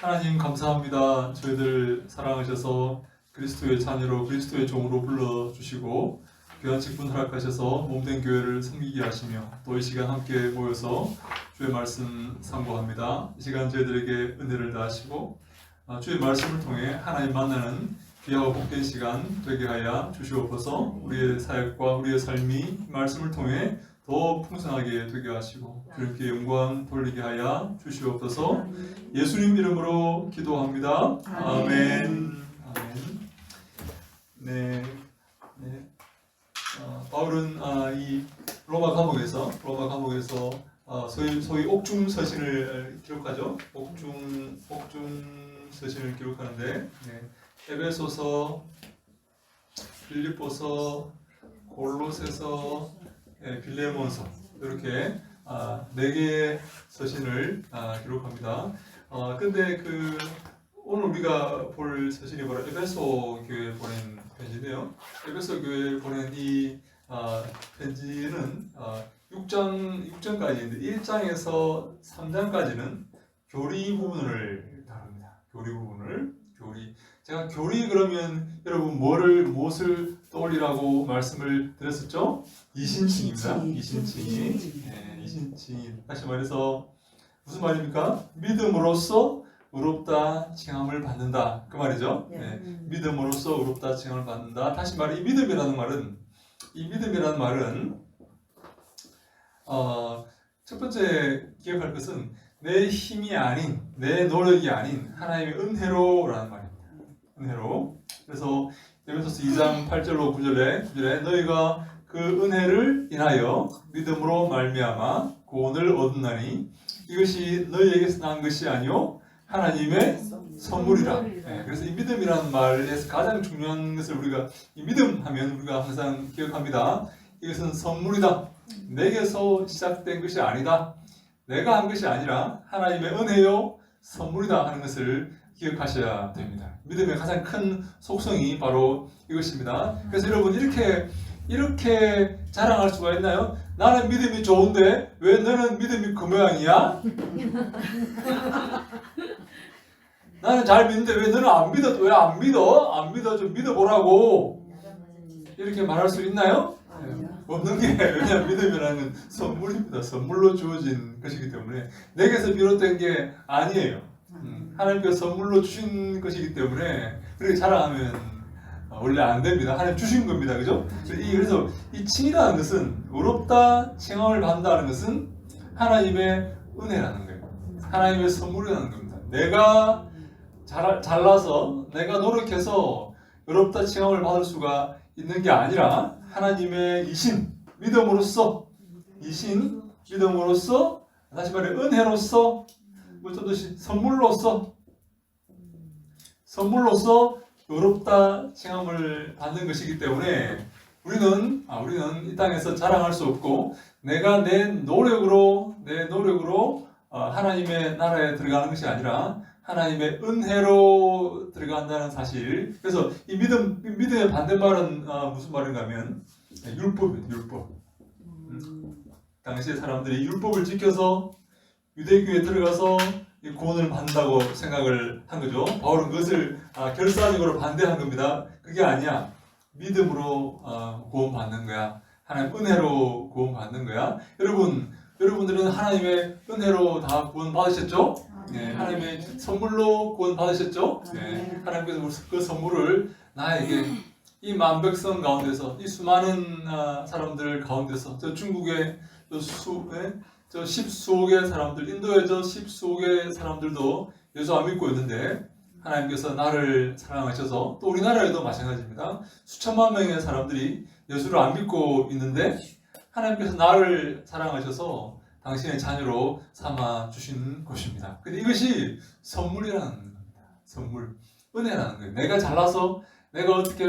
하나님 감사합니다. 저희들 사랑하셔서 그리스도의 자녀로 그리스도의 종으로 불러주시고 귀한 직분 허락하셔서 몸된 교회를 섬기게 하시며 또 이 시간 함께 모여서 주의 말씀 상고합니다. 이 시간 저희들에게 은혜를 다하시고 주의 말씀을 통해 하나님 만나는 귀하고 복된 시간 되게 하여 주시옵소서. 우리의 사역과 우리의 삶이 말씀을 통해 더 풍성하게 되게 하시고 주님께 영광 돌리게 하여 주시옵소서. 예수님 이름으로 기도합니다. 아멘. 아멘. 네. 바울은 이 로마 감옥에서 소위 옥중 서신을 기록하죠. 옥중 서신을 기록하는데 에베소서, 필립보서, 골로새서, 빌레몬서 이렇게 4개의 서신을 기록합니다. 근데 오늘 우리가 볼 서신이 바로 에베소 교회에 보낸 편지인데요. 에베소 교회에 보낸 이 편지는 6장까지인데 1장에서 3장까지는 교리 부분을 다룹니다. 제가 교리 그러면 여러분 무엇을 떠올리라고 말씀을 드렸었죠? 이신칭입니다. 이신칭. 다시 말해서 무슨 말입니까? 믿음으로써 의롭다 칭함을 받는다. 그 말이죠. 믿음으로써 의롭다 칭함을 받는다. 다시 말해 이 믿음이라는 말은 첫 번째 기억할 것은 내 힘이 아닌, 내 노력이 아닌 하나님의 은혜로라는 말입니다. 은혜로. 그래서 에베소서 2장 8절로 9절에 너희가 그 은혜를 인하여 믿음으로 말미암아 구원을 얻었나니 이것이 너희에게서 난 것이 아니요 하나님의 선물이라. 그래서 이 믿음이라는 말에서 가장 중요한 것을 우리가 이 믿음 하면 우리가 항상 기억합니다. 이것은 선물이다. 내게서 시작된 것이 아니다. 내가 한 것이 아니라 하나님의 은혜요 선물이다 하는 것을 기억하셔야 됩니다. 믿음의 가장 큰 속성이 바로 이것입니다. 그래서 여러분 이렇게 자랑할 수가 있나요? 나는 믿음이 좋은데 왜 너는 믿음이 그 모양이야? 나는 잘 믿는데 왜 너는 안 믿어? 왜 안 믿어? 안 믿어 좀 믿어보라고 이렇게 말할 수 있나요? 없는 게 왜냐하면 믿음이라는 선물입니다. 선물로 주어진 것이기 때문에 내게서 비롯된 게 아니에요. 하나님께서 선물로 주신 것이기 때문에 그렇게 자랑하면 원래 안 됩니다. 하나님 주신 겁니다. 그죠? 그래서 이 칭이라는 것은 의롭다 칭함을 받는다는 것은 하나님의 은혜라는 거예요. 하나님의 선물이라는 겁니다. 내가 잘나서 내가 노력해서 의롭다 칭함을 받을 수가 있는 게 아니라 하나님의 믿음으로써 다시 말해 은혜로써 좀 더 선물로써 의롭다 칭함을 받는 것이기 때문에 우리는 이 땅에서 자랑할 수 없고 내가 내 노력으로 하나님의 나라에 들어가는 것이 아니라 하나님의 은혜로 들어간다는 사실. 그래서 이 믿음의 반대말은 무슨 말인가 하면 율법입니다. 율법. 당시의 사람들이 율법을 지켜서 유대교에 들어가서 구원을 받는다고 생각을 한 거죠. 바울은 그것을 결사적으로 반대한 겁니다. 그게 아니야. 믿음으로 구원받는 거야. 하나님 은혜로 구원받는 거야. 여러분들은 하나님의 은혜로 다 구원받으셨죠? 하나님의 선물로 구원받으셨죠? 하나님께서 그 선물을 나에게 이 만백성 가운데서 이 수많은 사람들 가운데서 저 중국의 저 십수억의 사람들, 인도의 저 십수억의 사람들도 예수 안 믿고 있는데 하나님께서 나를 사랑하셔서 또 우리나라에도 마찬가지입니다. 수천만 명의 사람들이 예수를 안 믿고 있는데 하나님께서 나를 사랑하셔서 당신의 자녀로 삼아 주신 것입니다. 근데 이것이 선물이라는 겁니다. 선물, 은혜라는 거예요. 내가 잘나서 내가 어떻게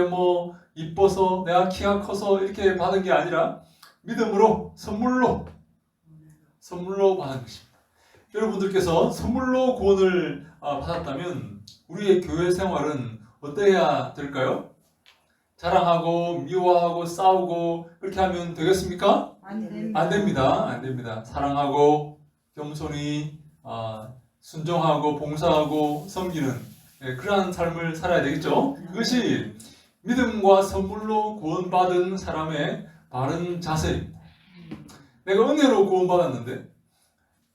이뻐서 내가 키가 커서 이렇게 받은 게 아니라 믿음으로 선물로 받은 것입니다. 여러분들께서 선물로 구원을 받았다면 우리의 교회 생활은 어때야 될까요? 자랑하고 미워하고 싸우고 그렇게 하면 되겠습니까? 안 됩니다. 사랑하고 겸손히 순종하고 봉사하고 섬기는 그러한 삶을 살아야 되겠죠. 그것이 믿음과 선물로 구원받은 사람의 바른 자세입니다. 내가 은혜로 구원받았는데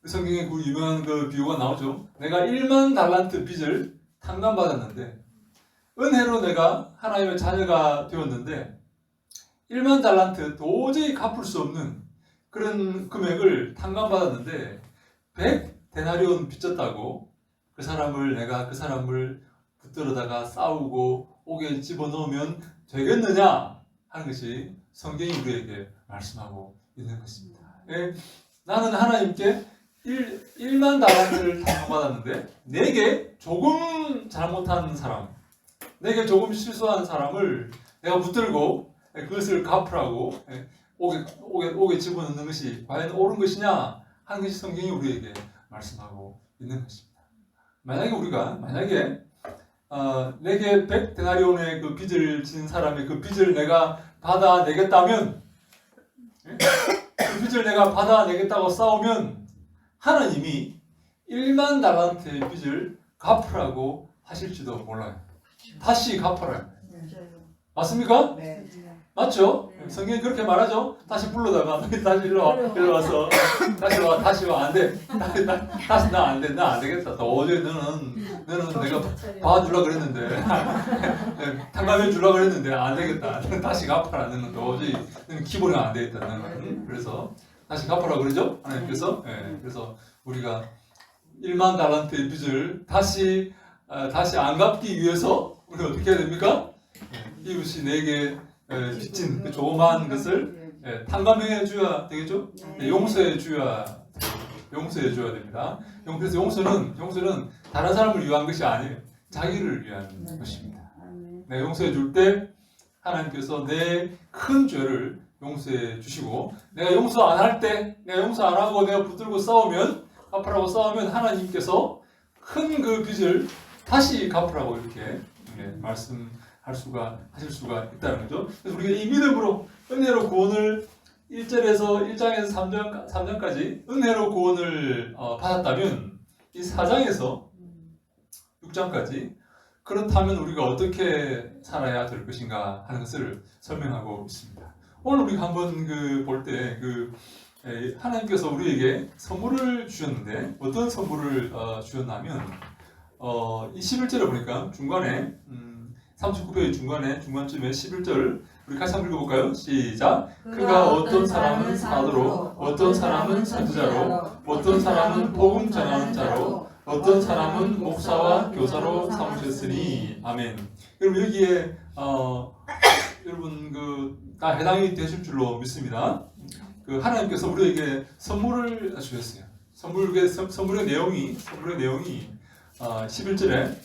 성경에 그 유명한 그 비유가 나오죠. 내가 1만 달란트 빚을 탕감받았는데 은혜로 내가 하나님의 자녀가 되었는데 1만 달란트 도저히 갚을 수 없는 그런 금액을 탕감받았는데 100데나리온 빚졌다고 내가 그 사람을 붙들어다가 싸우고 옥에 집어넣으면 되겠느냐 하는 것이 성경이 우리에게 말씀하고 있는 것입니다. 나는 하나님께 1만 달란트를 탕감받았는데 내게 조금 잘못한 사람, 내게 조금 실수한 사람을 내가 붙들고 그것을 갚으라고 옥에 집어넣는 것이 과연 옳은 것이냐 하는 것이 성경이 우리에게 말씀하고 있는 것입니다. 만약에 내게 100데나리온의 그 빚을 진 사람의 그 빚을 내가 받아내겠다면 그 빚을 내가 받아내겠다고 싸우면 하나님이 1만 달란트의 빚을 갚으라고 하실지도 몰라요. 다시 갚아라. 맞습니까? 네. 맞죠? 성경이 그렇게 말하죠. 다시 불러다가 다시 일로 와서 다시 와 안 돼. 다시 나 안 돼. 나 안 되겠다. 어제 너는 내가 봐주려고 그랬는데 탕감해 주려고 그랬는데 안 되겠다. 다시 갚아라. 너는 도저히 기본이 안 되겠다. 너는 그래서 다시 갚아라 그러죠. 하나님께서 그래서 우리가 1만 달란트의 빚을 다시 안 갚기 위해서 우리가 어떻게 해야 됩니까? 이웃이 내게 빚진 그 조그마한 것을 탕감해 줘야 되겠죠? 용서해 줘야 됩니다. 그래서 용서는 다른 사람을 위한 것이 아니에요. 자기를 위한 것입니다. 내가 용서해 줄 때 하나님께서 내 큰 죄를 용서해 주시고 내가 용서 안 할 때 내가 용서 안 하고 내가 붙들고 갚으라고 싸우면 하나님께서 큰 그 빚을 다시 갚으라고 이렇게 하실 수가 있다는 거죠. 그래서 우리가 이 믿음으로 은혜로 구원을 1절에서 3장까지 은혜로 구원을 받았다면 이 4장에서 6장까지 그렇다면 우리가 어떻게 살아야 될 것인가 하는 것을 설명하고 있습니다. 오늘 우리가 한번 볼 때 하나님께서 우리에게 선물을 주셨는데 어떤 선물을 주셨냐면 이 11절에 보니까 중간에 39페이지 중간쯤에 11절 우리 같이 한번 읽어볼까요? 시작! 그가 어떤 사람은 사도로, 어떤 사람은 선지자로, 어떤 사람은 복음 전하는 자로, 어떤 사람은 목사와 교사로 삼으셨으니 아멘. 여러분 여기에 여러분 다 해당이 되실 줄로 믿습니다. 하나님께서 우리에게 선물을 주셨어요. 선물의 내용이 11절에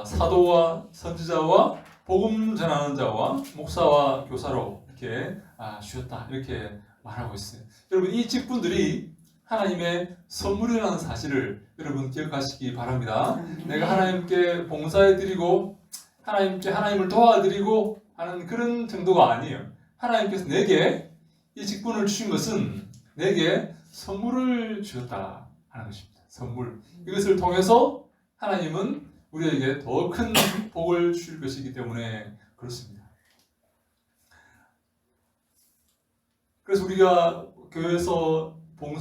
사도와 선지자와 복음 전하는 자와 목사와 교사로 이렇게 주셨다 이렇게 말하고 있어요. 여러분 이 직분들이 하나님의 선물이라는 사실을 여러분 기억하시기 바랍니다. 내가 하나님께 봉사해드리고 하나님을 도와드리고 하는 그런 정도가 아니에요. 하나님께서 내게 이 직분을 주신 것은 내게 선물을 주셨다 하는 것입니다. 선물. 이것을 통해서 하나님은 우리에게 더 큰 복을 주실 것이기 때문에 그렇습니다. 그래서 우리가 교회에서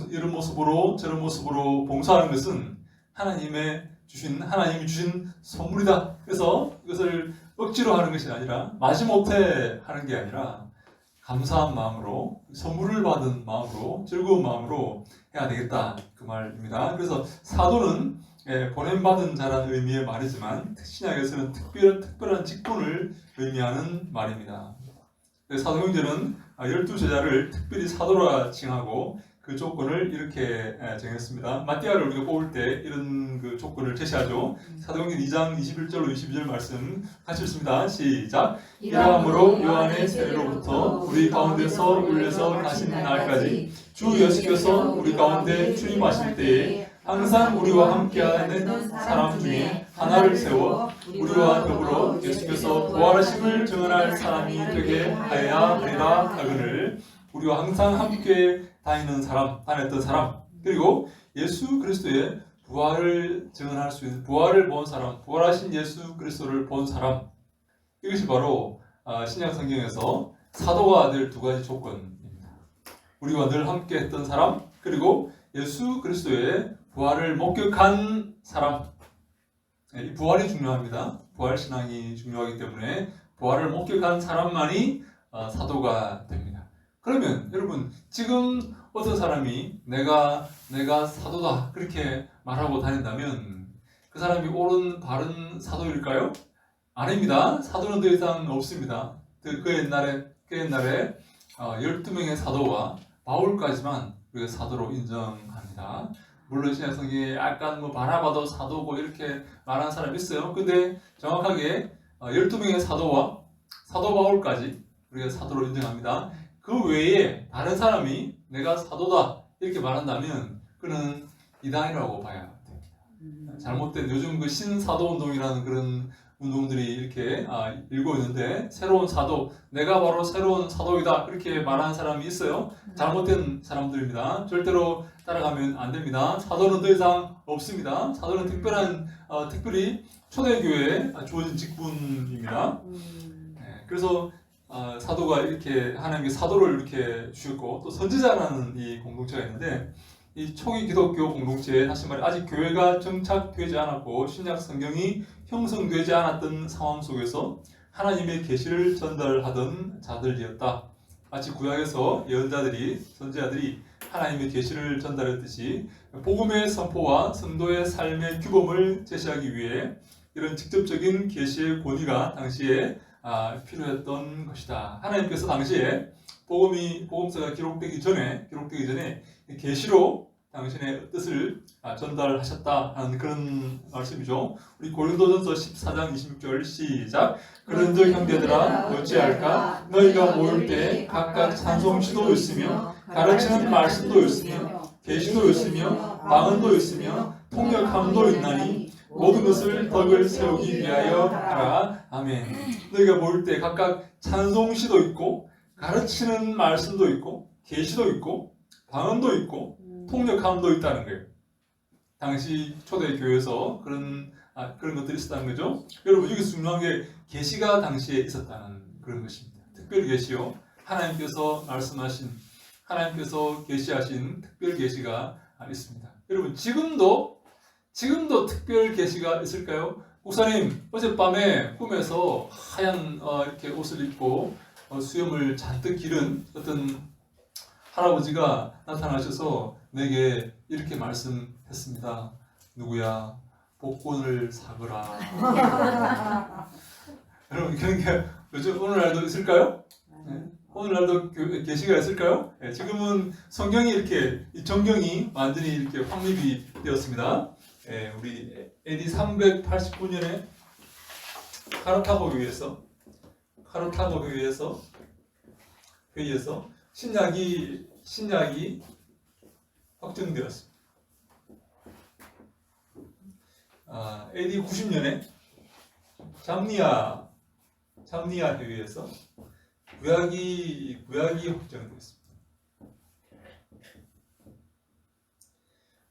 이런 모습으로 저런 모습으로 봉사하는 것은 하나님이 주신 선물이다. 그래서 이것을 억지로 하는 것이 아니라 마지못해 하는 게 아니라 감사한 마음으로 선물을 받은 마음으로 즐거운 마음으로 해야 되겠다 그 말입니다. 그래서 사도는 보냄받은 자라는 의미의 말이지만 신약에서는 특별한 직분을 의미하는 말입니다. 사도 형제는 12제자를 특별히 사도라 칭하고 그 조건을 이렇게 정했습니다. 마띠아를 우리가 뽑을 때 이런 그 조건을 제시하죠. 사도행전 2장 21절로 22절 말씀 같이 읽습니다. 시작! 이러함으로 요한의 세례로부터 우리 가운데서 울려서 가신 날까지 주 예수께서 우리 가운데 출임하실 때에 항상 우리와 함께하는 사람 중에 하나를 세워 우리와 더불어 예수께서 부활하심을 증언할 사람이 되게 하여야 하리라 하거늘 우리와 항상 함께 다녔던 사람 그리고 예수 그리스도의 부활을 증언할 수 있는, 부활을 본 사람, 부활하신 예수 그리스도를 본 사람, 이것이 바로 신약 성경에서 사도가 될 두 가지 조건입니다. 우리와 늘 함께 했던 사람, 그리고 예수 그리스도의 부활을 목격한 사람. 이 부활이 중요합니다. 부활 신앙이 중요하기 때문에 부활을 목격한 사람만이 사도가 됩니다. 그러면 여러분, 지금 어떤 사람이 내가 사도다 그렇게 말하고 다닌다면 그 사람이 옳은 바른 사도일까요? 아닙니다. 사도는 더 이상 없습니다. 그 옛날에 12명의 사도와 바울까지만 우리가 사도로 인정합니다. 물론 신약 성경에 약간 바나바도 사도고 이렇게 말하는 사람이 있어요. 근데 정확하게 12명의 사도와 사도 바울까지 우리가 사도로 인정합니다. 그 외에 다른 사람이 내가 사도다 이렇게 말한다면 그는 이단이라고 봐야 됩니다. 잘못된 요즘 그 신사도 운동이라는 그런 운동들이 이렇게 일고 있는데, 새로운 사도, 내가 바로 새로운 사도이다 이렇게 말하는 사람이 있어요. 잘못된 사람들입니다. 절대로 따라가면 안 됩니다. 사도는 더 이상 없습니다. 사도는 특별히 초대교회에 주어진 직분입니다. 그래서 사도가 이렇게 하나님께 사도를 이렇게 주셨고, 또 선지자라는 이 공동체가 있는데, 이 초기 기독교 공동체에 다시 말해 아직 교회가 정착되지 않았고 신약 성경이 형성되지 않았던 상황 속에서 하나님의 계시를 전달하던 자들이었다. 마치 구약에서 예언자들이, 선지자들이 하나님의 계시를 전달했듯이 복음의 선포와 성도의 삶의 규범을 제시하기 위해 이런 직접적인 계시의 권위가 당시에 필요했던 것이다. 하나님께서 당시에 복음서가 기록되기 전에 계시로 당신의 뜻을 전달하셨다 하는 그런 말씀이죠. 우리 고린도전서 14장 26절 시작. 그런즉 형제들아 어찌할까? 너희가 모일 때 각각 찬송시도 있으며 가르치는 말씀도 있으며 계시도 있으며 방언도 있으며 통역함도 있나니 모든 것을 덕을 세우기 위하여 하라. 아멘. 너희가 모일 때 각각 찬송시도 있고 가르치는 말씀도 있고 계시도 있고 방언도 있고 통역함도 있다는 거예요. 당시 초대교회에서 그런 것들이 있었다는 거죠. 여러분, 여기서 중요한 게 계시가 당시에 있었다는 그런 것입니다. 특별 계시요. 하나님께서 말씀하신, 하나님께서 계시하신 특별 계시가 있습니다. 여러분, 지금도 특별 계시가 있을까요? 목사님, 어젯밤에 꿈에서 하얀 이렇게 옷을 입고 수염을 잔뜩 기른 어떤 할아버지가 나타나셔서 내게 이렇게 말씀했습니다. 누구야? 복권을 사거라. 여러분, 그런 게 요즘 오늘날도 있을까요? 네. 오늘날도 계시가 있을까요? 네. 지금은 성경이 이렇게, 정경이 완전히 이렇게 확립이 되었습니다. 네. 우리 AD 389년에 카르타고 회의에서 신약이 확정되었습니다. AD 90년에 잠니아 회의에서 구약이 확정되었습니다.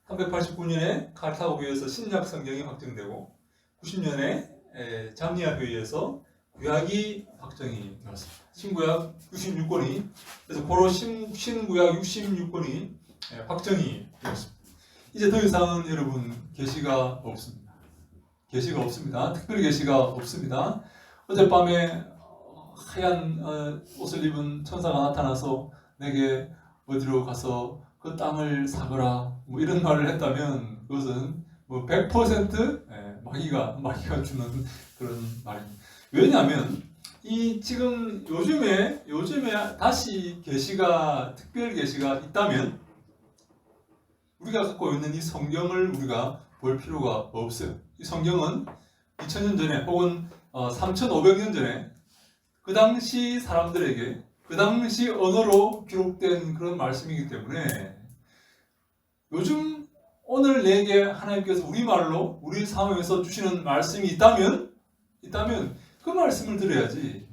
389년에 카르타고 회의에서 신약 성경이 확정되고 90년에 잠니아 회의에서 구약이 확정이 되었습니다. 신구약 66권이, 그래서 고로 신구약 66권이 확정이 되었습니다. 이제 더 이상은 여러분 계시가 없습니다. 특별 계시가 없습니다. 어젯밤에 하얀 옷을 입은 천사가 나타나서 내게 어디로 가서 그 땅을 사거라 이런 말을 했다면 그것은 100% 마귀가 주는 그런 말입니다. 왜냐하면 지금 요즘에 다시 특별 계시가 있다면 우리가 갖고 있는 이 성경을 우리가 볼 필요가 없어요. 이 성경은 2000년 전에 혹은 3500년 전에 그 당시 사람들에게 그 당시 언어로 기록된 그런 말씀이기 때문에 오늘 내게 하나님께서 우리말로 우리 상황에서 주시는 말씀이 있다면 그 말씀을 들어야지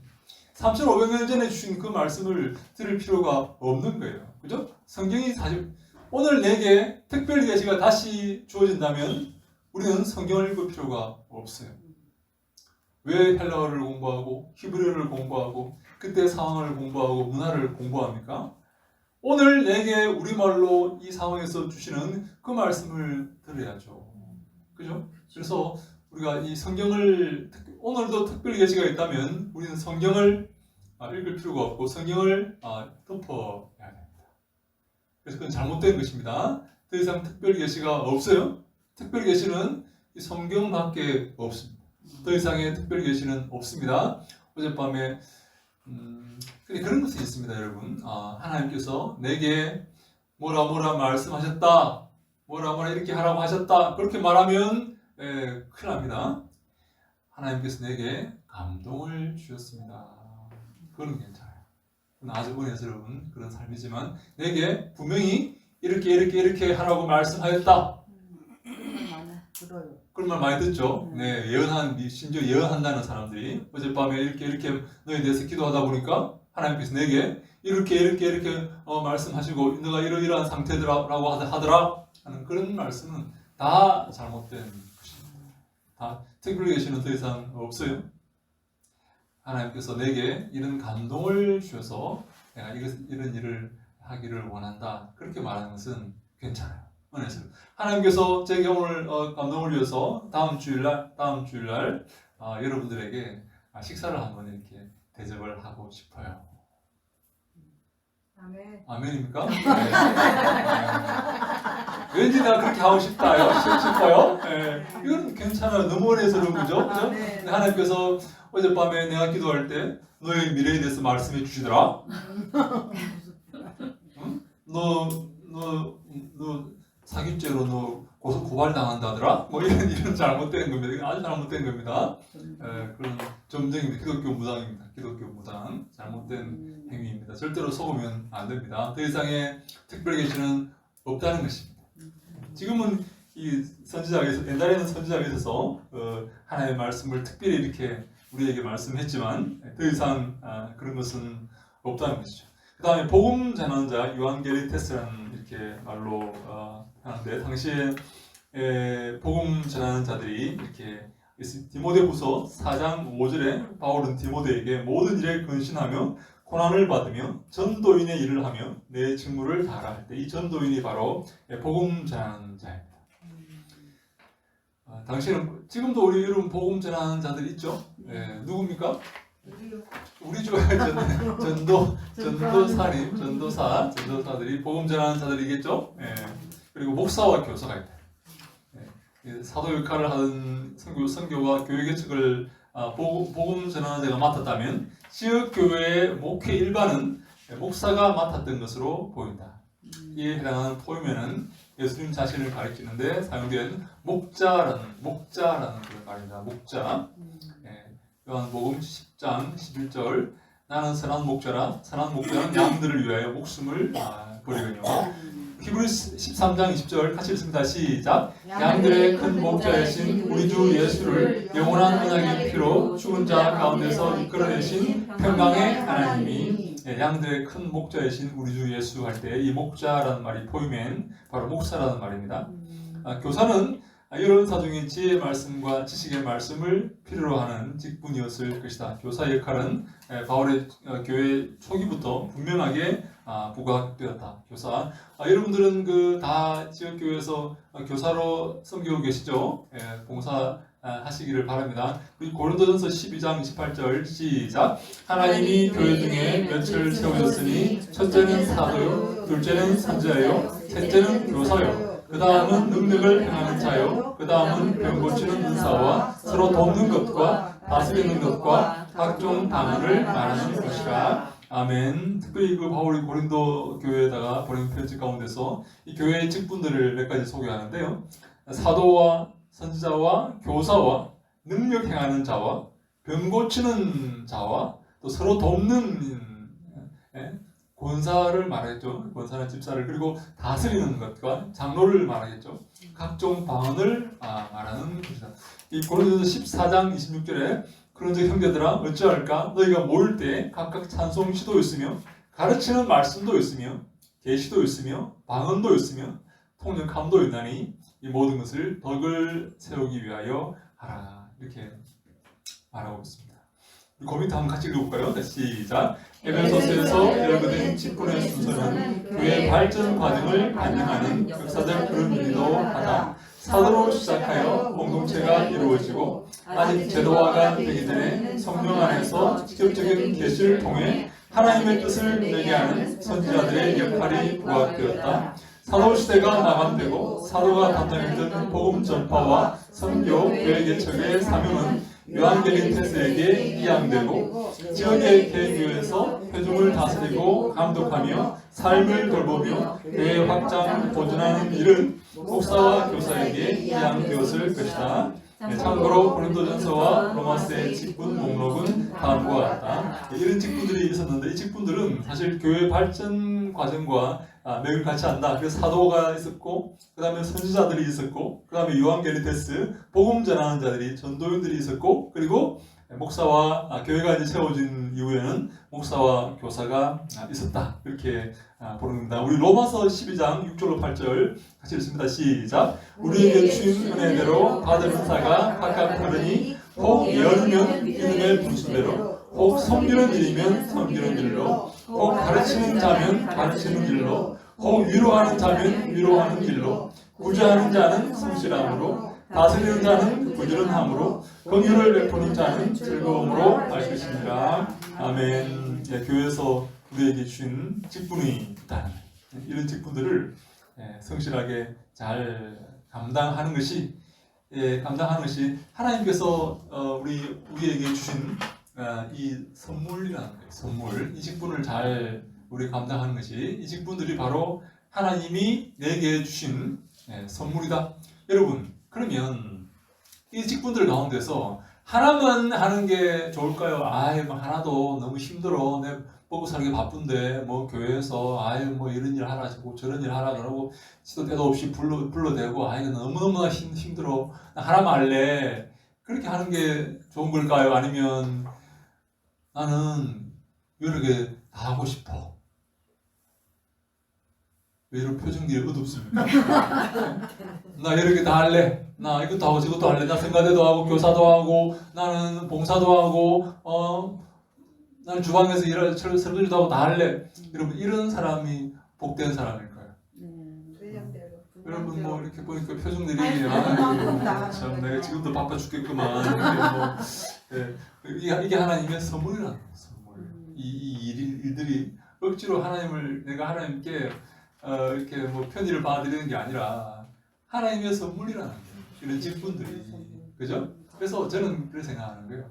3500년 전에 주신 그 말씀을 들을 필요가 없는 거예요. 그죠? 성경이 사실 오늘 오늘 내게 특별 계시가 다시 주어진다면 우리는 성경을 읽을 필요가 없어요. 왜 헬라어를 공부하고 히브리어를 공부하고 그때 상황을 공부하고 문화를 공부합니까? 오늘 내게 우리말로 이 상황에서 주시는 그 말씀을 들어야죠. 그죠? 그래서 우리가 이 성경을 오늘도 특별 계시가 있다면 우리는 성경을 읽을 필요가 없고 성경을 덮어야 됩니다. 그래서 그건 잘못된 것입니다. 더 이상 특별 계시가 없어요. 특별 계시는 이 성경밖에 없습니다. 더 이상의 특별 계시는 없습니다. 어젯밤에 근데 그런 것이 있습니다, 여러분. 하나님께서 내게 뭐라 말씀하셨다, 뭐라 이렇게 하라고 하셨다, 그렇게 말하면 큰일 납니다. 하나님께서 내게 감동을 주셨습니다. 그건 괜찮아요. 그건 아주 은혜스러운 그런 삶이지만 내게 분명히 이렇게 하라고 말씀하였다. 그런 말 많이 듣죠. 네, 심지어 예언한다는 사람들이 어젯밤에 이렇게 너에 대해서 기도하다 보니까 하나님께서 내게 이렇게 말씀하시고 너가 이러이러한 상태라고 하더라 하는 그런 말씀은 다 잘못된 것입니다. 다 특별히 계시는 더 이상 없어요. 하나님께서 내게 이런 감동을 주셔서 내가 이런 일을 하기를 원한다. 그렇게 말하는 것은 괜찮아요. 하나님께서 제게 오늘 감동을 주셔서 다음 주일날 여러분들에게 식사를 한번 이렇게 대접을 하고 싶어요. 아멘. 아멘입니까? 네. 왠지 내가 그렇게 하고 싶어요. 네. 이건 괜찮아요. 너무 은혜스러운 거죠? 그죠? 근데 하나님께서 어젯밤에 내가 기도할 때 너의 미래에 대해서 말씀해 주시더라. 응? 너 사기죄로 너 고발당한다더라? 뭐 이런 잘못된 겁니다. 이건 아주 잘못된 겁니다. 그런 점쟁입니다. 기독교 무당입니다. 기독교 무당. 잘못된 행위입니다. 절대로 속으면 안 됩니다. 더 이상의 특별 계시는 없다는 것입니다. 지금은 이 선지자에서 옛날에는 선지자에 있어서 하나님의 말씀을 특별히 이렇게 우리에게 말씀했지만 더 이상 그런 것은 없다는 것이죠. 그 다음에 복음 전환자 요한게리테스라는 이렇게 말로 하는데 당시에 복음 전하는 자들이 이렇게 디모데후서 4장 5절에 바울은 디모데에게 모든 일에 근신하며 고난을 받으며 전도인의 일을 하며 내 직무를 다하라 할 때 이 전도인이 바로 복음 전하는 자입니다. 당시에는 지금도 우리 여러분 복음 전하는 자들 있죠? 누굽니까? 우리 교회 전도사들이 복음 전하는 자들이겠죠? 그리고 목사와 교사가 있다. 사도 역할을 하는 선교와 교회 개척을 복음 전하는 자가 맡았다면 지역 교회의 목회 일반은 목사가 맡았던 것으로 보인다. 이에 해당하는 포이면은 예수님 자신을 가리키는데 사용된 목자라는 그런 말입니다. 목자. 요한복음 10장 11절 나는 선한 목자라 선한 목자는 양들을 위하여 목숨을 버리거든요. 히브리서 13장 20절 같이 읽습니다. 시작. 양들의 큰 목자이신 우리 주 예수를 영원한 언약의 피로 죽은 자 가운데서 이끌어내신 평강의 하나님이 양들의 큰 목자이신 우리 주 예수 할 때 이 목자라는 말이 포이면 바로 목사라는 말입니다. 교사는 여러 은사 중에 지혜의 말씀과 지식의 말씀을 필요로 하는 직분이었을 것이다. 교사의 역할은 바울의 교회 초기부터 분명하게 부각되었다. 교사. 여러분들은 다 지역교회에서 교사로 섬기고 계시죠? 봉사 하시기를 바랍니다. 우리 고린도전서 12장 28절 시작. 하나님이 교회 중에 몇을 세우셨으니 첫째는 사도요, 둘째는 선지자요, 셋째는 교사요. 그 다음은 능력을 행하는 자요. 그 다음은 병 고치는 은사와 서로 돕는 것과 다스리는 것과 각종 방언을 말하는 것이라. 아멘. 특별히 그 바울이 고린도 교회에다가 보낸 편지 가운데서 이 교회의 직분들을 몇 가지 소개하는데요. 사도와 선지자와 교사와 능력 행하는 자와 병 고치는 자와 또 서로 돕는 권사를 말하겠죠. 권사는 집사를 그리고 다스리는 것과 장로를 말하겠죠. 각종 방언을 말하는 것이다. 이 고린도전서 14장 26절에 그런즉 형제들아 어찌할까 너희가 모일 때 각각 찬송 시도 있으며 가르치는 말씀도 있으며 계시도 있으며 방언도 있으며 통령 감도였나니 이 모든 것을 덕을 세우기 위하여 하라. 이렇게 말하고 있습니다. 그 밑에 한번 같이 읽어볼까요? 네, 시작. 에베소서에서 열거된 직분의 순서는 교회 발전 과정을 반영하는 역사적 흐름이기도 하다. 사도로 시작하여 공동체가 이루어지고 아직 제도화가 되기 전에 성령 안에서 직접적인 계시를 통해 하나님의 뜻을 내게 하는 선지자들의 역할이 부각되었다. 사도 시대가 마감되고 사도가 담당했던 복음 전파와 선교, 교회 개척의 사명은 요한게린테스에게 이양되고 지역의 개교에서 회중을 다스리고 감독하며 삶을 돌보며 교회 확장, 보존하는 일은 목사와 교사에게 이양되었을 것이다. 참고로 고린도전서와 로마서의 직분 목록은 다음과 같다. 이런 직분들이 있었는데 이 직분들은 사실 교회 발전 과정과 맥을 같이 한다. 그래서 사도가 있었고, 그 다음에 선지자들이 있었고, 그 다음에 요한게리테스, 복음 전하는 자들이, 전도인들이 있었고, 그리고 목사와 교회가 이제 세워진 이후에는 목사와 교사가 있었다. 이렇게 보는 겁니다. 우리 로마서 12장 6절로 8절 같이 읽습니다. 시작. 우리에게 주신 은혜대로 받은 은사가 각각 다르니 혹 예언이면 믿음의 분수대로, 혹 섬기는 일이면 섬기는 일로, 혹 가르치는 자면 가르치는 일로, 혹 위로하는 자면 위로하는 일로, 구제하는 자는 성실함으로, 다스리는 자는 부지런함으로, 긍휼을 베푸는 자는 즐거움으로 할 것입니다. 아멘. 교회에서 우리에게 주신 직분이 있다. 이런 직분들을 성실하게 잘 감당하는 것이 하나님께서 우리에게 주신 이 선물이라는 거예요. 선물. 이 직분을 잘 우리 감당하는 것이, 이 직분들이 바로 하나님이 내게 주신 선물이다. 여러분, 그러면 이 직분들 가운데서 하나만 하는 게 좋을까요? 뭐 하나도 너무 힘들어. 내 먹고 살기 바쁜데 뭐 교회에서 뭐 이런 일 하라 저런 일 하라 그러고 시도 때도 없이 불러대고 이거 너무너무 힘들어. 나 하나만 할래. 그렇게 하는 게 좋은 걸까요? 아니면 나는 여러 개 다 하고 싶어. 왜 이런 표정이 어둡습니까? 나 여러 개 다 할래. 나 이것도 하고 저것도 할래. 나 성가대도 하고 교사도 하고 나는 봉사도 하고 나는 주방에서 일할 설거지도 하고 다 할래. 여러분 이런 사람이 복된 사람일까요? 여러분 뭐 이렇게 보니까 표정들이 참 내가 지금도 바빠 죽겠구만. 이게 하나님의 선물이라는 거예요. 선물. 이 일들이 억지로 내가 하나님께 이렇게 뭐 편의를 봐드리는 게 아니라 하나님의 선물이라는 거예요. 이런 직분들이. 그죠? 그래서 저는 그렇게 생각하는 거예요.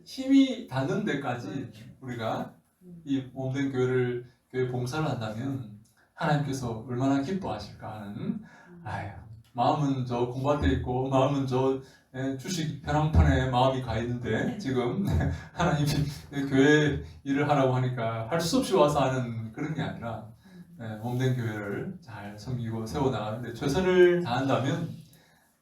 힘이 닿는 데까지 우리가 이 몸된 교회 봉사를 한다면 하나님께서 얼마나 기뻐하실까 하는, 마음은 저 공밭에 있고 마음은 저 주식 벼랑판에 마음이 가 있는데 지금 하나님이 교회 일을 하라고 하니까 할 수 없이 와서 하는 그런 게 아니라 몸된 교회를 잘 섬기고 세워나가는데 최선을 다한다면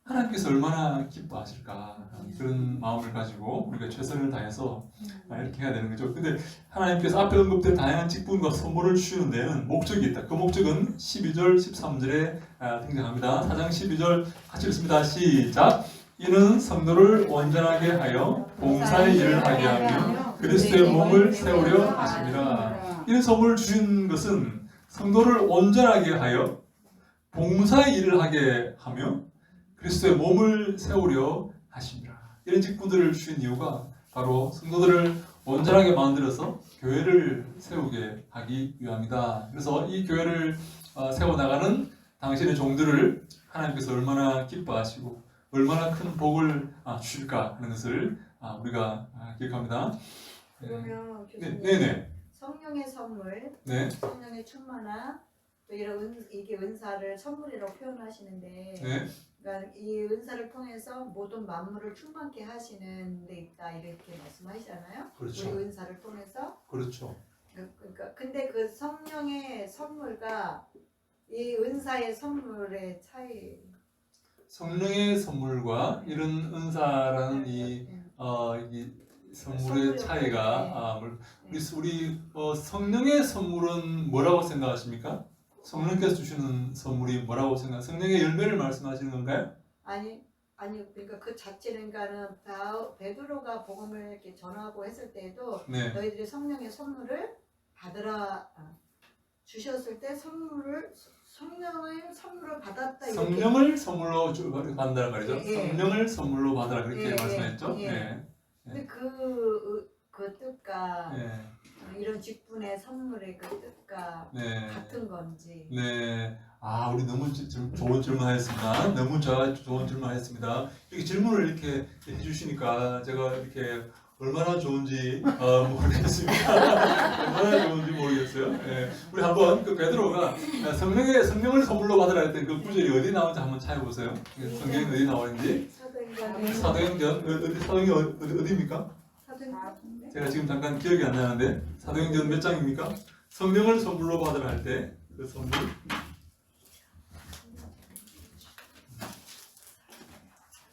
하나님께서 얼마나 기뻐하실까 그런 마음을 가지고 우리가 최선을 다해서 이렇게 해야 되는 거죠. 근데 하나님께서 앞에 언급된 다양한 직분과 선물을 주시는 데는 목적이 있다. 그 목적은 12절, 13절에 등장합니다. 4장 12절 같이 읽습니다. 시작. 이는 성도를 온전하게 하여 봉사의 일을 하게 하며 그리스도의 몸을 세우려 하십니다. 이런 선물을 주신 것은 성도를 온전하게 하여 봉사의 일을 하게 하며 그리스도의 몸을 세우려 하십니다. 이런 직분들을 주신 이유가 바로 성도들을 온전하게 만들어서 교회를 세우게 하기 위함이다. 그래서 이 교회를 세워나가는 당신의 종들을 하나님께서 얼마나 기뻐하시고 얼마나 큰 복을 주실까 하는 것을 우리가 기억합니다. 그러면 교수님, 네네. 성령의 선물, 네. 성령의 충만함, 또 이런 이게 은사를 선물이라고 표현하시는데, 네. 그러니까 이 은사를 통해서 모든 만물을 충만케 하시는 데 있다 이렇게 말씀하시잖아요. 그렇죠. 우리 은사를 통해서. 그렇죠. 그러니까 근데 그 성령의 선물과 이 은사의 선물의 차이. 성령의 선물과 이런 은사라는 이 선물의 차이가 우리 성령의 선물은 뭐라고 생각하십니까? 성령께서 주시는 선물이 뭐라고 생각해요? 성령의 열매를 말씀하시는 건가요? 아니 그러니까 그 자체는가는 베드로가 복음을 이렇게 전하고 했을 때에도 네. 너희들이 성령의 선물을 받으라 주셨을 때 성령의 선물을 받았다 이렇게. 성령을 선물로 받는다는 말이죠. 예, 예. 성령을 선물로 받으라 그렇게 예, 말씀했죠. 예. 네. 근데 그 뜻과 네. 이런 직분의 선물의 그 뜻과 네. 같은 건지. 네. 아, 우리 너무 좋은 질문하셨습니다. 너무 좋은 질문하셨습니다. 이렇게 질문을 이렇게 해주시니까 제가 이렇게 얼마나 좋은지 모르겠습니다. 얼마나 좋은지 모르겠어요. 네. 우리 한번 그 베드로가 성령을 선물로 받으라 했던 그 구절이 어디 나오는지 한번 찾아보세요. 성경이 어디 나오는지. 사도행전 어디입니까? 제가 지금 잠깐 기억이 안 나는데 사도행전 몇 장입니까? 성령을 선물로 받으라 할 때 그 선물.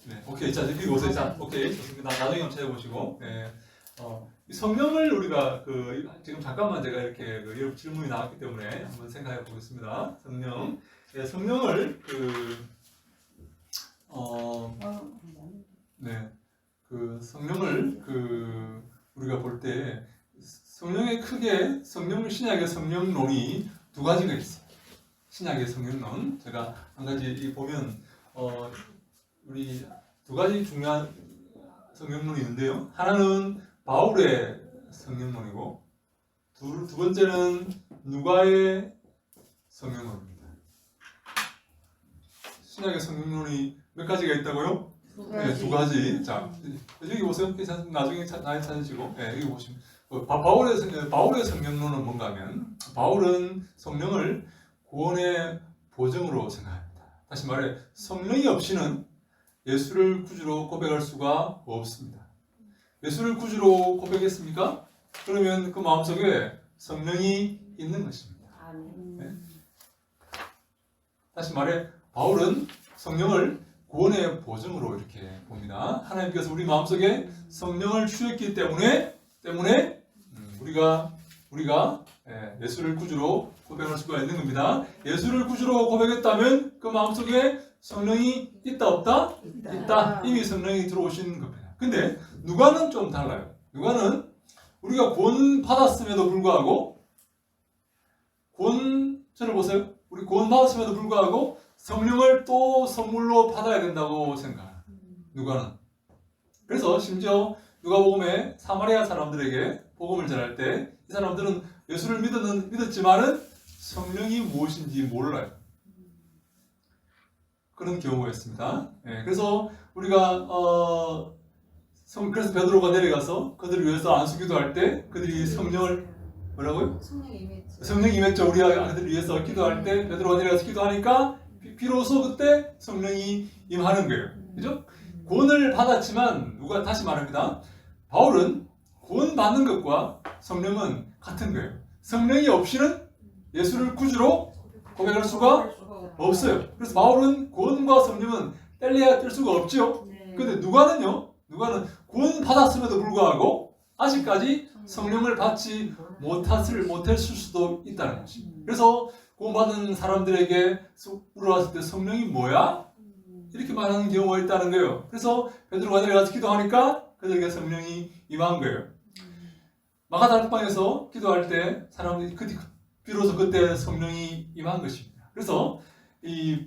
네, 오케이. 자, 여기 오세요. 자, 오케이. 좋습니다. 나중에 한번 찾아보시고. 네. 이 성령을 우리가 지금 잠깐만 제가 이렇게 여러 질문이 나왔기 때문에 한번 생각해 보겠습니다. 성령. 네, 성령을 네. 성령을 우리가 볼 때 성령의 크게 신약의 성령론이 두 가지가 있어요. 신약의 성령론. 제가 한 가지 보면 우리 두 가지 중요한 성령론이 있는데요. 하나는 바울의 성령론이고 두 번째는 누가의 성령론입니다. 신약의 성령론이 몇 가지가 있다고요? 네, 두 가지. 자, 여기 보세요. 나중에 찾으시고, 네, 여기 보시면 바울의 성령론은 뭔가 하면 바울은 성령을 구원의 보증으로 생각합니다. 다시 말해 성령이 없이는 예수를 구주로 고백할 수가 없습니다. 예수를 구주로 고백했습니까? 그러면 그 마음속에 성령이 있는 것입니다. 네? 다시 말해 바울은 성령을 구원의 보증으로 이렇게 봅니다. 하나님께서 우리 마음속에 성령을 주셨기 때문에 우리가 예수를 구주로 고백할 수가 있는 겁니다. 예수를 구주로 고백했다면 그 마음속에 성령이 있다 없다? 있다. 이미 성령이 들어오신 겁니다. 근데 누가는 좀 달라요. 누가는 우리가 구원 받았음에도 불구하고 저를 보세요. 우리 구원 받았음에도 불구하고 성령을 또 선물로 받아야 된다고 생각합니다. 누가는. 그래서 심지어 누가복음에 사마리아 사람들에게 복음을 전할 때 이 사람들은 예수를 믿었지만은 성령이 무엇인지 몰라요. 그런 경우였습니다. 네, 그래서 우리가 그래서 베드로가 내려가서 그들을 위해서 안수기도 할 때 그들이 성령을 뭐라고요? 성령이 임했죠. 우리가 그들을 위해서 기도할 때 베드로가 내려가서 기도하니까 비로소 그때 성령이 임하는 거예요. 그죠? 구원을 받았지만 다시 말합니다. 바울은 구원 받는 것과 성령은 같은 거예요. 성령이 없이는 예수를 구주로 고백할 수가 없어요. 그래서 바울은 구원과 성령은 뗄래야 뗄 수가 없죠. 근데 누가는 구원 받았음에도 불구하고 아직까지 성령을 받지 못했을 수도 있다는 것입니다. 그래서 구원받은 사람들에게 물어봤을 때 성령이 뭐야? 이렇게 말하는 경우가 있다는 거예요. 그래서 베드로가 내려가서 기도하니까 그들에게 성령이 임한 거예요. 마가다락방에서 기도할 때 사람들이 비로소 그때 성령이 임한 것입니다. 그래서 이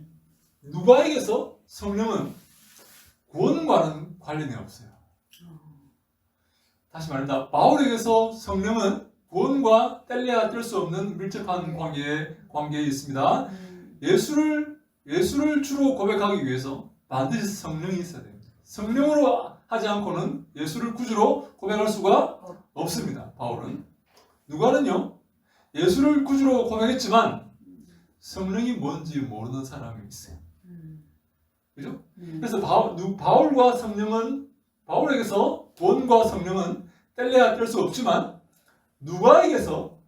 누가에게서 성령은 구원과는 관련이 없어요. 다시 말합니다. 바울에게서 성령은 구원과 뗄래야 뗄 수 없는 밀접한 관계에 있습니다. 예수를 주로 고백하기 위해서 반드시 성령이 있어야 됩니다. 성령으로 하지 않고는 예수를 구주로 고백할 수가 없습니다. 바울은. 누가는요, 예수를 구주로 고백했지만 성령이 뭔지 모르는 사람이 있어요. 그죠? 그래서 바울에게서 구원과 성령은 뗄래야 뗄 수 없지만 누가에게서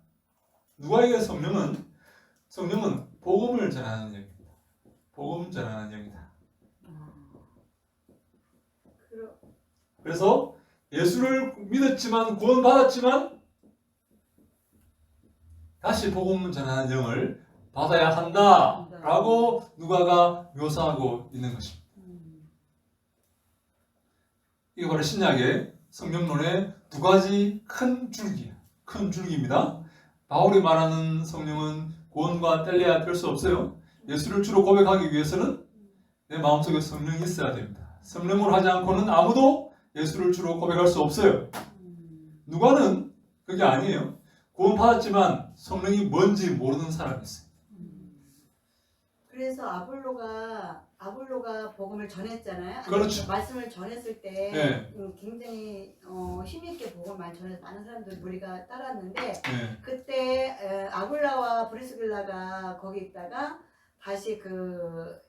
성령은 복음을 전하는 영입니다. 복음 전하는 영이다. 그래서 예수를 믿었지만 구원받았지만 다시 복음 전하는 영을 받아야 한다라고 누가가 묘사하고 있는 것입니다. 이게 바로 신약의 성령론의 두 가지 큰 줄기예요. 큰 줄기입니다. 바울이 말하는 성령은 구원과 뗄래야 뗄 수 없어요. 예수를 주로 고백하기 위해서는 내 마음속에 성령이 있어야 됩니다. 성령으로 하지 않고는 아무도 예수를 주로 고백할 수 없어요. 누가는 그게 아니에요. 구원 받았지만 성령이 뭔지 모르는 사람이 있어요. 그래서 아볼로가 복음을 전했잖아요. 아니, 그렇죠. 말씀을 전했을 때 네. 굉장히 힘있게 복음을 많이 전해서 많은 사람들 무리가 따랐는데 네. 그때 아굴라와 브리스길라가 거기 있다가 다시 그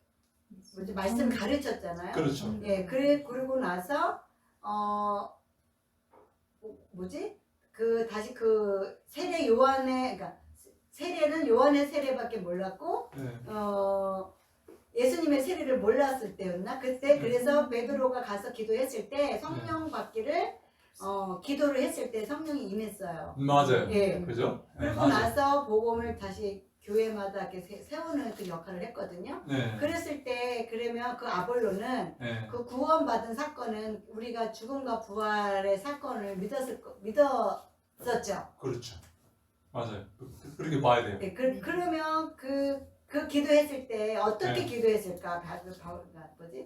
말씀을 가르쳤잖아요. 그렇죠. 예, 그러고 나서 그 다시 그 세례 요한의 그러니까 세례는 요한의 세례밖에 몰랐고 네. 예수님의 세례를 몰랐을 때였나? 그때 그래서 베드로가 가서 기도했을 때 성령 받기를 기도를 했을 때 성령이 임했어요. 맞아요. 예. 그죠? 네, 그러고 나서 복음을 다시 교회마다 이렇게 세우는 그 역할을 했거든요. 네. 그랬을 때 그러면 그 아볼로는 네. 그 구원받은 사건은 우리가 죽음과 부활의 사건을 믿었었죠. 그렇죠. 맞아요. 그렇게 봐야 돼요. 네, 그러면 그 기도했을 때 어떻게 네. 기도했을까?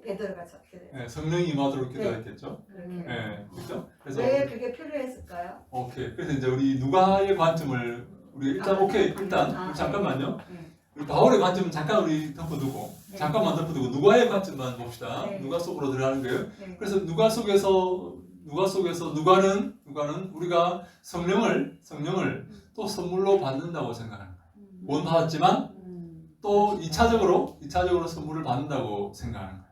베드로가 네, 성령이 임하도록 기도했겠죠. 그렇게. 네, 그렇죠. 그래서 왜 그게 필요했을까요? 오케이. 그래서 이제 우리 누가의 관점을 우리 일단 일단 잠깐만요. 네. 우리 바울의 관점은 잠깐 우리 덮어두고 네. 잠깐만 덮어두고 누가의 관점만 봅시다. 네. 누가 속으로 들어가는 거예요. 네. 그래서 누가 속에서 누가는 우리가 성령을 또 선물로 받는다고 생각하는 거예요. 구원 받았지만 또 2차적으로 선물을 받는다고 생각하는 거예요.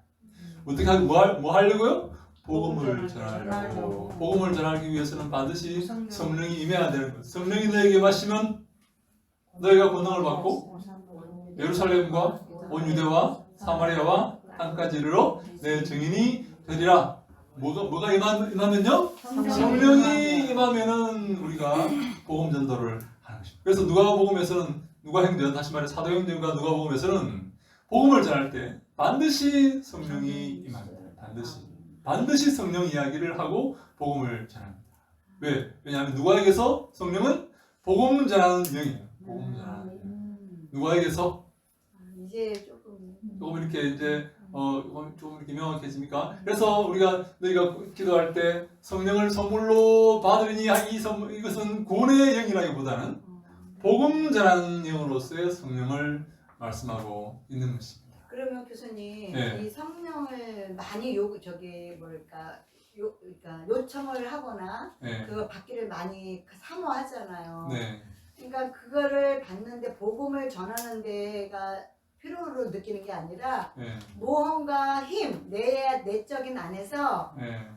어떻게 하면 뭐 하려고요? 복음을 전하려고. 복음을 전하기 위해서는 반드시 성령이 임해야 되는 거예요. 성령이 너에게 마시면 너희가 권능을 받고 예루살렘과 온 유대와 사마리아와 땅까지 이르러 내 증인이 되리라. 뭐가 임하면요? 성령이 임하면은 우리가 복음 전도를 하는 것입니다. 그래서 누가행전, 다시 말해 사도행전과 누가복음에서는 복음을 전할 때 반드시 성령이 임합니다. 반드시 성령 이야기를 하고 복음을 전합니다. 왜? 왜냐하면 누가에게서 성령은 복음 전하는 영이에요. 복음 전하는 영. 누가에게서 이제 조금 이렇게 이제 좀 이렇게 명확해집니까? 그래서 너희가 기도할 때 성령을 선물로 받으리니 이것은 구원의 영이라기보다는 복음 전하는 영으로서의 성령을 말씀하고 있는 것입니다. 그러면 교수님 네. 이 성령을 많이 그러니까 요청을 하거나 네. 그거 받기를 많이 사모하잖아요. 네. 그러니까 그거를 받는데 복음을 전하는 데가 필요로 느끼는 게 아니라 네. 무언가 힘, 내적인 안에서 네.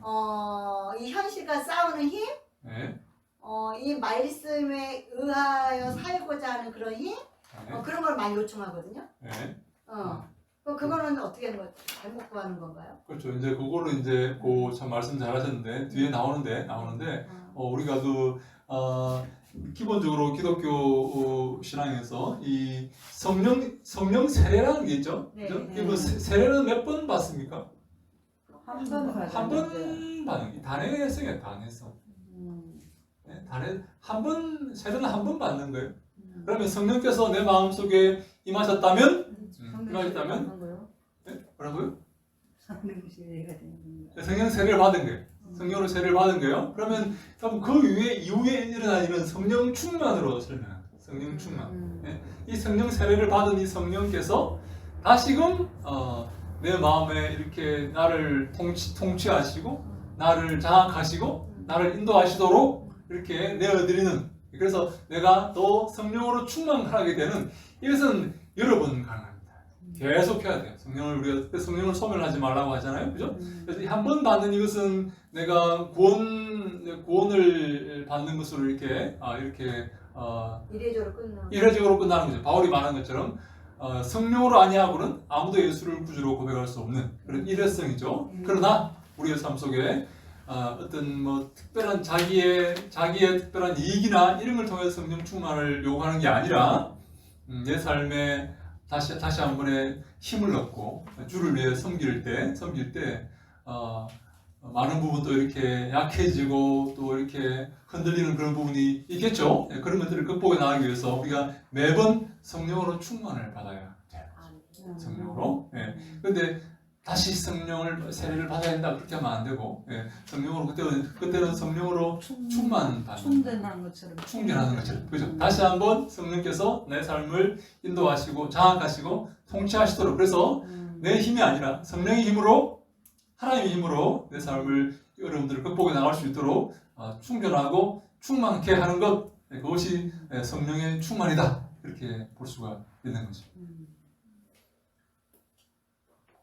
이 현실과 싸우는 힘, 네. 이 말씀에 의하여 살고자 하는 그런 힘, 네. 그런 걸 많이 요청하거든요. 네. 그거는 어떻게 하는 거 잘못 구하는 건가요? 그렇죠. 이제 그거를 이제 참 말씀 잘하셨는데 뒤에 나오는데 우리가 기본적으로 기독교 신앙에서 이 성령 세례라는 게 있죠. 네, 그죠? 네. 그 세례는 몇 번 받습니까? 한 번 한 번 받는 단회성이에요. 단회성. 네, 세례는 한 번 받는 거예요. 그러면 성령께서 내 마음속에 임하셨다면 네? 뭐라고요? 성령 세례를 받은 거예요. 성령으로 세례를 받은 거예요. 그러면 그 이후에 일어난 일은 성령 충만으로 설명합니다. 성령 충만. 네? 이 성령 세례를 받은 이 성령께서 다시금 내 마음에 이렇게 나를 통치하시고 나를 장악하시고 나를 인도하시도록 이렇게 내어드리는, 그래서 내가 또 성령으로 충만하게 되는, 이것은 여러 번 가능합니다. 계속 해야 돼요. 우리가 성령을 소멸하지 말라고 하잖아요. 그죠? 그래서 한 번 받는 이것은 내가 구원을 받는 것으로 이렇게 이례적으로 끝나는 거죠. 바울이 말한 것처럼 성령으로 아니하고는 아무도 예수를 구주로 고백할 수 없는 그런 일회성이죠. 그러나 우리의 삶 속에 어떤 특별한 자기의 특별한 이익이나 이런 걸 통해서 성령 충만을 요구하는 게 아니라 내 삶에 다시 한 번에 힘을 얻고 주를 위해 섬길 때 많은 부분도 이렇게 약해지고 또 이렇게 흔들리는 그런 부분이 있겠죠. 그런 것들을 극복해 나가기 위해서 우리가 매번 성령으로 충만을 받아야 돼요. 성령으로. 그런데 다시 성령을 세례를 받아야 된다 그렇게 하면 안 되고, 성령으로 그때는 성령으로 충만받는 충전하는 것처럼. 충전하는 것처럼, 그죠? 다시 한번 성령께서 내 삶을 인도하시고 장악하시고 통치하시도록, 그래서 내 힘이 아니라 성령의 힘으로, 하나님의 힘으로 내 삶을 여러분들을 극복해 나갈 수 있도록 충전하고 충만케 하는 것, 그것이 성령의 충만이다 이렇게 볼 수가 있는 거죠.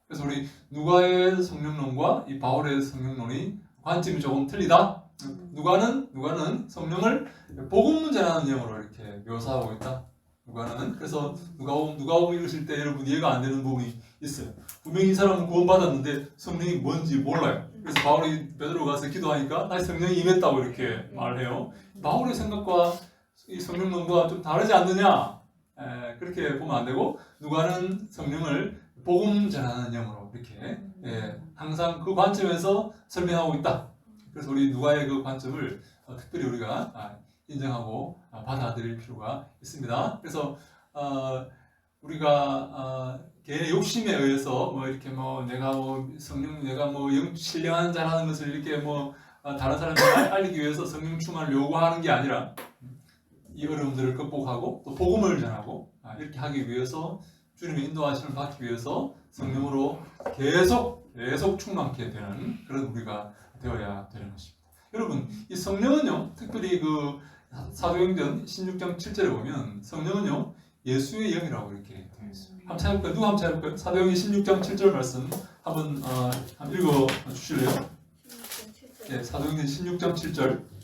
그래서 우리 누가의 성령론과 이 바울의 성령론이 관점이 조금 틀리다. 누가는 성령을 복음 전하는 영으로 이렇게 묘사하고 있다. 누가는. 그래서 누가복음 읽으실 때 여러분 이해가 안 되는 부분이 있어요. 분명히 이 사람은 구원받았는데 성령이 뭔지 몰라요. 그래서 바울이 베드로 가서 기도하니까 다시 성령이 임했다고 이렇게 말해요. 바울의 생각과 이 성령론과 좀 다르지 않느냐? 그렇게 보면 안 되고, 누가는 성령을 복음 전하는 영으로 이렇게 항상 그 관점에서 설명하고 있다. 그래서 우리 누가의 그 관점을 특별히 우리가 인정하고 받아들일 필요가 있습니다. 그래서 우리가 개인의 욕심에 의해서 뭐 이렇게 뭐 내가 뭐 성령 내가 뭐 신령한 자라는 것을 이렇게 뭐 다른 사람에게 알리기 위해서 성령 충만을 요구하는 게 아니라 이 어려움들을 극복하고 또 복음을 전하고 이렇게 하기 위해서 주님의 인도하심을 받기 위해서 성령으로 계속 충만케 되는 그런 우리가 되어야 되는 것입니다. 여러분, 이 성령은요, 특별히 그 사도행전 16장 7절에 보면 성령은요, 예수의 영이라고 이렇게 되어 있습니다. 한번 찾아볼까요? 누가 한번 찾아볼까요? 사도행전 16장 7절 말씀 한번 읽어 주실래요? 네, 사도행전 16장 7절.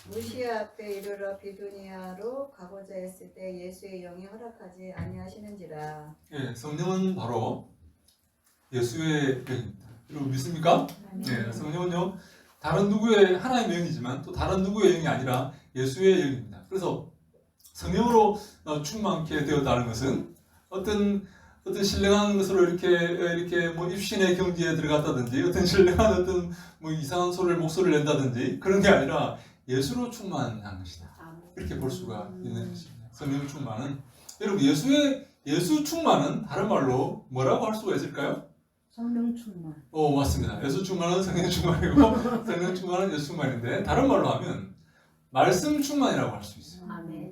무시아 앞에 이르러 비두니아로 가고자 했을 때 예수의 영이 허락하지 아니하시는지라. 성령은 바로 예수의 영입니다. 여러분 믿습니까? 네, 성령은요 다른 누구의 하나님의 영이지만 또 다른 누구의 영이 아니라 예수의 영입니다. 그래서 성령으로 충만케 되었다는 것은 어떤 신령한 것으로 이렇게 뭐 입신의 경지에 들어갔다든지 어떤 신령한 어떤 뭐 이상한 목소리를 낸다든지 그런 게 아니라 예수로 충만한 것이다. 이렇게 볼 수가 있는 것입니다. 성령 충만은, 여러분 예수 충만은 다른 말로 뭐라고 할 수가 있을까요? 성령 충만. 맞습니다. 예수 충만은 성령 충만이고 성령 충만은 예수 충만인데 다른 말로 하면 말씀 충만이라고 할 수 있어요.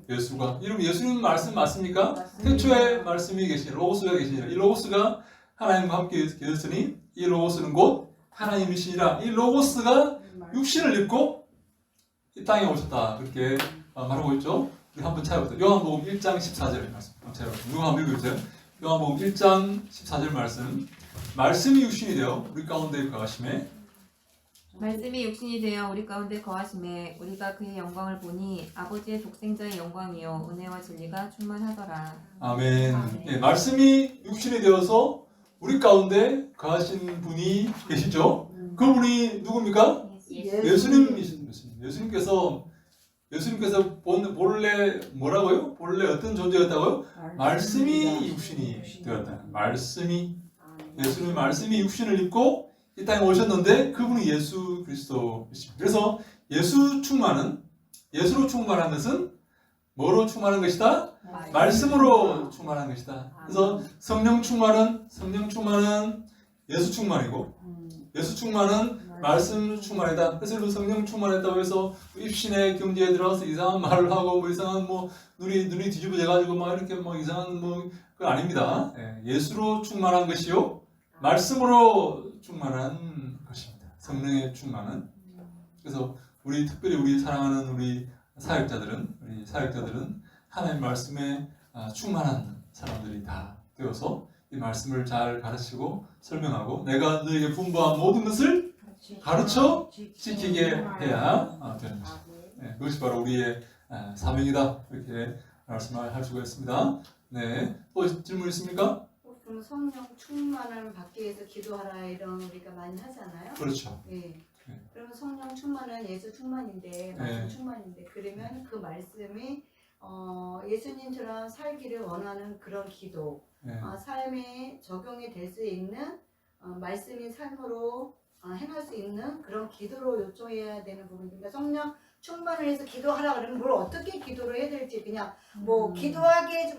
예수가, 여러분 예수님 말씀 맞습니까? 태초에 말씀이 계시니 로고스가 계시니라. 이 로고스가 하나님과 함께 계셨으니 이 로고스는 곧 하나님이시니라. 이 로고스가 육신을 입고 이 땅에 오셨다. 그렇게 말하고 있죠. 우리 한번 찾아보세요. 요한복음 1장 14절 말씀. 누가 한번 읽어주세요. 요한복음 1장 14절 말씀. 말씀이 육신이 되어 우리 가운데 거하심에 말씀이 육신이 되어 우리 가운데 거하심에 우리가 그의 영광을 보니 아버지의 독생자의 영광이요 은혜와 진리가 충만하더라. 아멘. 네, 말씀이 육신이 되어서 우리 가운데 거하신 분이 계시죠. 그분이 누굽니까? 예수님이십니다. 예수님께서 본래 뭐라고요? 본래 어떤 존재였다고요? 말씀이 육신이 되었다. 예수님 말씀이 육신을 입고 이 땅에 오셨는데 그분이 예수 그리스도이십니다. 그래서 예수로 충만한 것은 뭐로 충만한 것이다? 말씀으로 충만한 것이다. 그래서 성령 충만은 예수 충만이고 예수 충만은 말씀 충만이다. 그래서 성령 충만했다고 해서 입신의 경지에 들어가서 이상한 말을 하고 뭐 이상한 눈이 뒤집어져 가지고 막 이렇게 이상한 그건 아닙니다. 예수로 충만한 것이요 말씀으로 충만한 것입니다. 성령의 충만은. 그래서 특별히 우리 사랑하는 우리 사역자들은 하나님 말씀에 충만한 사람들이 다 되어서 이 말씀을 잘 가르치고 설명하고 내가 너에게 분부한 모든 것을 가르쳐 지키게 해야 되는 것입니다. 그것이 바로 우리의 사명이다. 이렇게 말씀을 할 수가 있습니다. 네, 또 질문 있습니까? 그럼 성령 충만을 받기 위해서 기도하라 이런 우리가 많이 하잖아요. 그렇죠. 그러면 성령 충만은 예수 충만인데 말씀 충만인데 그러면 그 말씀이 예수님처럼 살기를 원하는 그런 기도, 예. 삶에 적용이 될 수 있는 말씀이 삶으로 행할 수 있는 그런 기도로 요청해야 되는 부분입니다. 성령 충만을 해서 기도하라 그러면 뭘 어떻게 기도를 해야 될지 그냥 뭐 기도하기에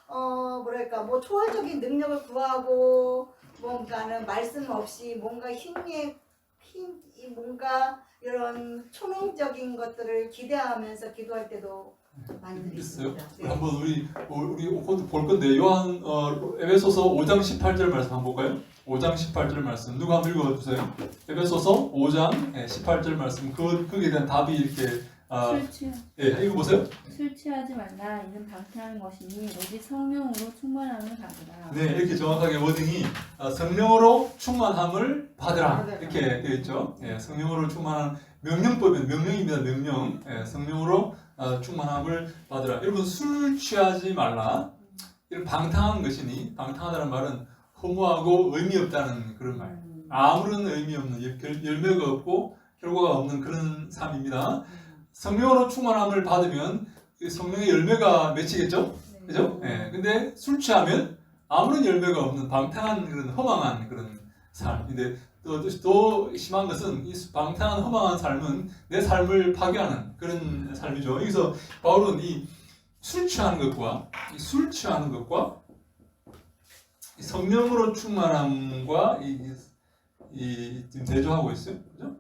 뭐랄까 뭐 초월적인 능력을 구하고 뭔가는 말씀 없이 뭔가 뭔가 이런 초능적인 것들을 기대하면서 기도할 때도 많이 있어요. 있습니다. 네. 한번 우리 곧 볼 건데 요한 에베소서 5장 18절 말씀 한번 볼까요? 5장 18절 말씀 누가 한번 읽어주세요. 에베소서 5장 18절 말씀 거기에 대한 답이 이렇게 읽어보세요. 술 취하지 말라. 이는 방탕한 것이니 오직 성령으로 충만함을 받으라. 네, 이렇게 정확하게 워딩이 성령으로 충만함을 받으라 이렇게 되어 있죠. 예, 성령으로 충만한 명령법은 명령입니다. 명령. 예, 성령으로 충만함을 받으라. 여러분 술 취하지 말라. 이런 방탕한 것이니 방탕하다는 말은 허무하고 의미 없다는 그런 말. 아무런 의미 없는 열매가 없고 결과가 없는 그런 삶입니다. 성령으로 충만함을 받으면 성령의 열매가 맺히겠죠? 그죠? 예. 근데 술 취하면 아무런 열매가 없는 방탕한 그런 허망한 그런 삶인데 또 심한 것은 이 방탕한 허망한 삶은 내 삶을 파괴하는 그런 삶이죠. 여기서 바울은 이 술 취하는 것과 이 성령으로 충만함과 지금 대조하고 있어요. 그죠?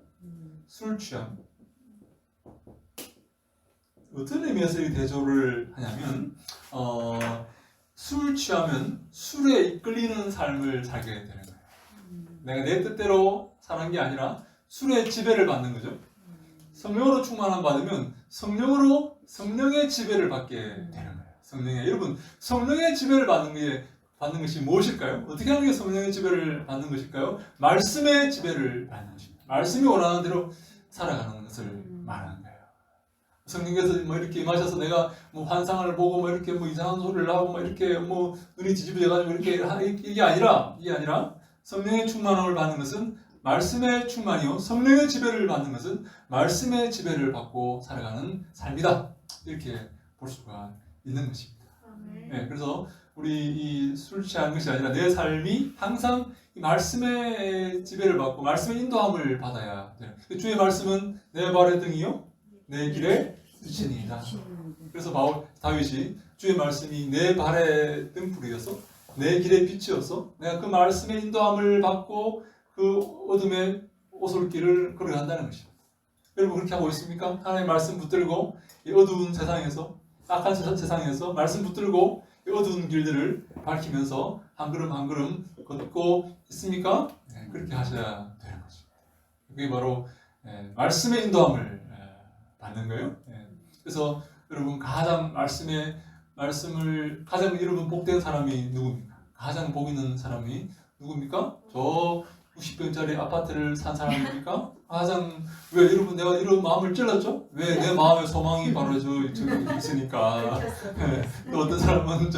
술 취함. 어떤 의미에서 이 대조를 하냐면 술 취하면 술에 이끌리는 삶을 살게 되는 거예요. 내가 내 뜻대로 사는 게 아니라 술의 지배를 받는 거죠. 성령으로 충만함 받으면 성령의 지배를 받게 되는 거예요. 여러분 성령의 지배를 받는 것이 무엇일까요? 어떻게 하는 게 성령의 지배를 받는 것일까요? 말씀의 지배를 받는 것입니다. 말씀이 원하는 대로 살아가는 것을 말하는 거예요. 성령께서 뭐 이렇게 임하셔서 내가 뭐 환상을 보고 뭐 이렇게 뭐 이상한 소리를 하고 뭐 이렇게 뭐 눈이 뒤집어져가지고 이게 아니라 성령의 충만함을 받는 것은 말씀의 충만이요 성령의 지배를 받는 것은 말씀의 지배를 받고 살아가는 삶이다. 이렇게 볼 수가 있는 것입니다. 네, 그래서 우리 이 술 취하는 것이 아니라 내 삶이 항상 이 말씀의 지배를 받고 말씀의 인도함을 받아야 돼요. 주의 말씀은 내 발의 등이요 내 길에 비치니이다. 그래서 다윗이 주의 말씀이 내 발의 등불이어서 내 길의 빛이어서 내가 그 말씀의 인도함을 받고 그 어둠의 오솔길을 걸어간다는 것입니다. 여러분 그렇게 하고 있습니까? 하나님의 말씀 붙들고 이 어두운 세상에서 악한 세상에서 말씀 붙들고 이 어두운 길들을 밝히면서 한 걸음 한 걸음 걷고 있습니까? 네, 그렇게 하셔야 되는 것입니다. 그게 바로 말씀의 인도함을 받는 거예요. 그래서 여러분 가장 가장 여러분 복된 사람이 누굽니까? 가장 복 있는 사람이 누굽니까? 저 60평짜리 아파트를 산 사람입니까? 왜 여러분 내가 이런 마음을 찔렀죠? 왜 내 마음의 소망이 바로 저 있으니까. 또 어떤 사람은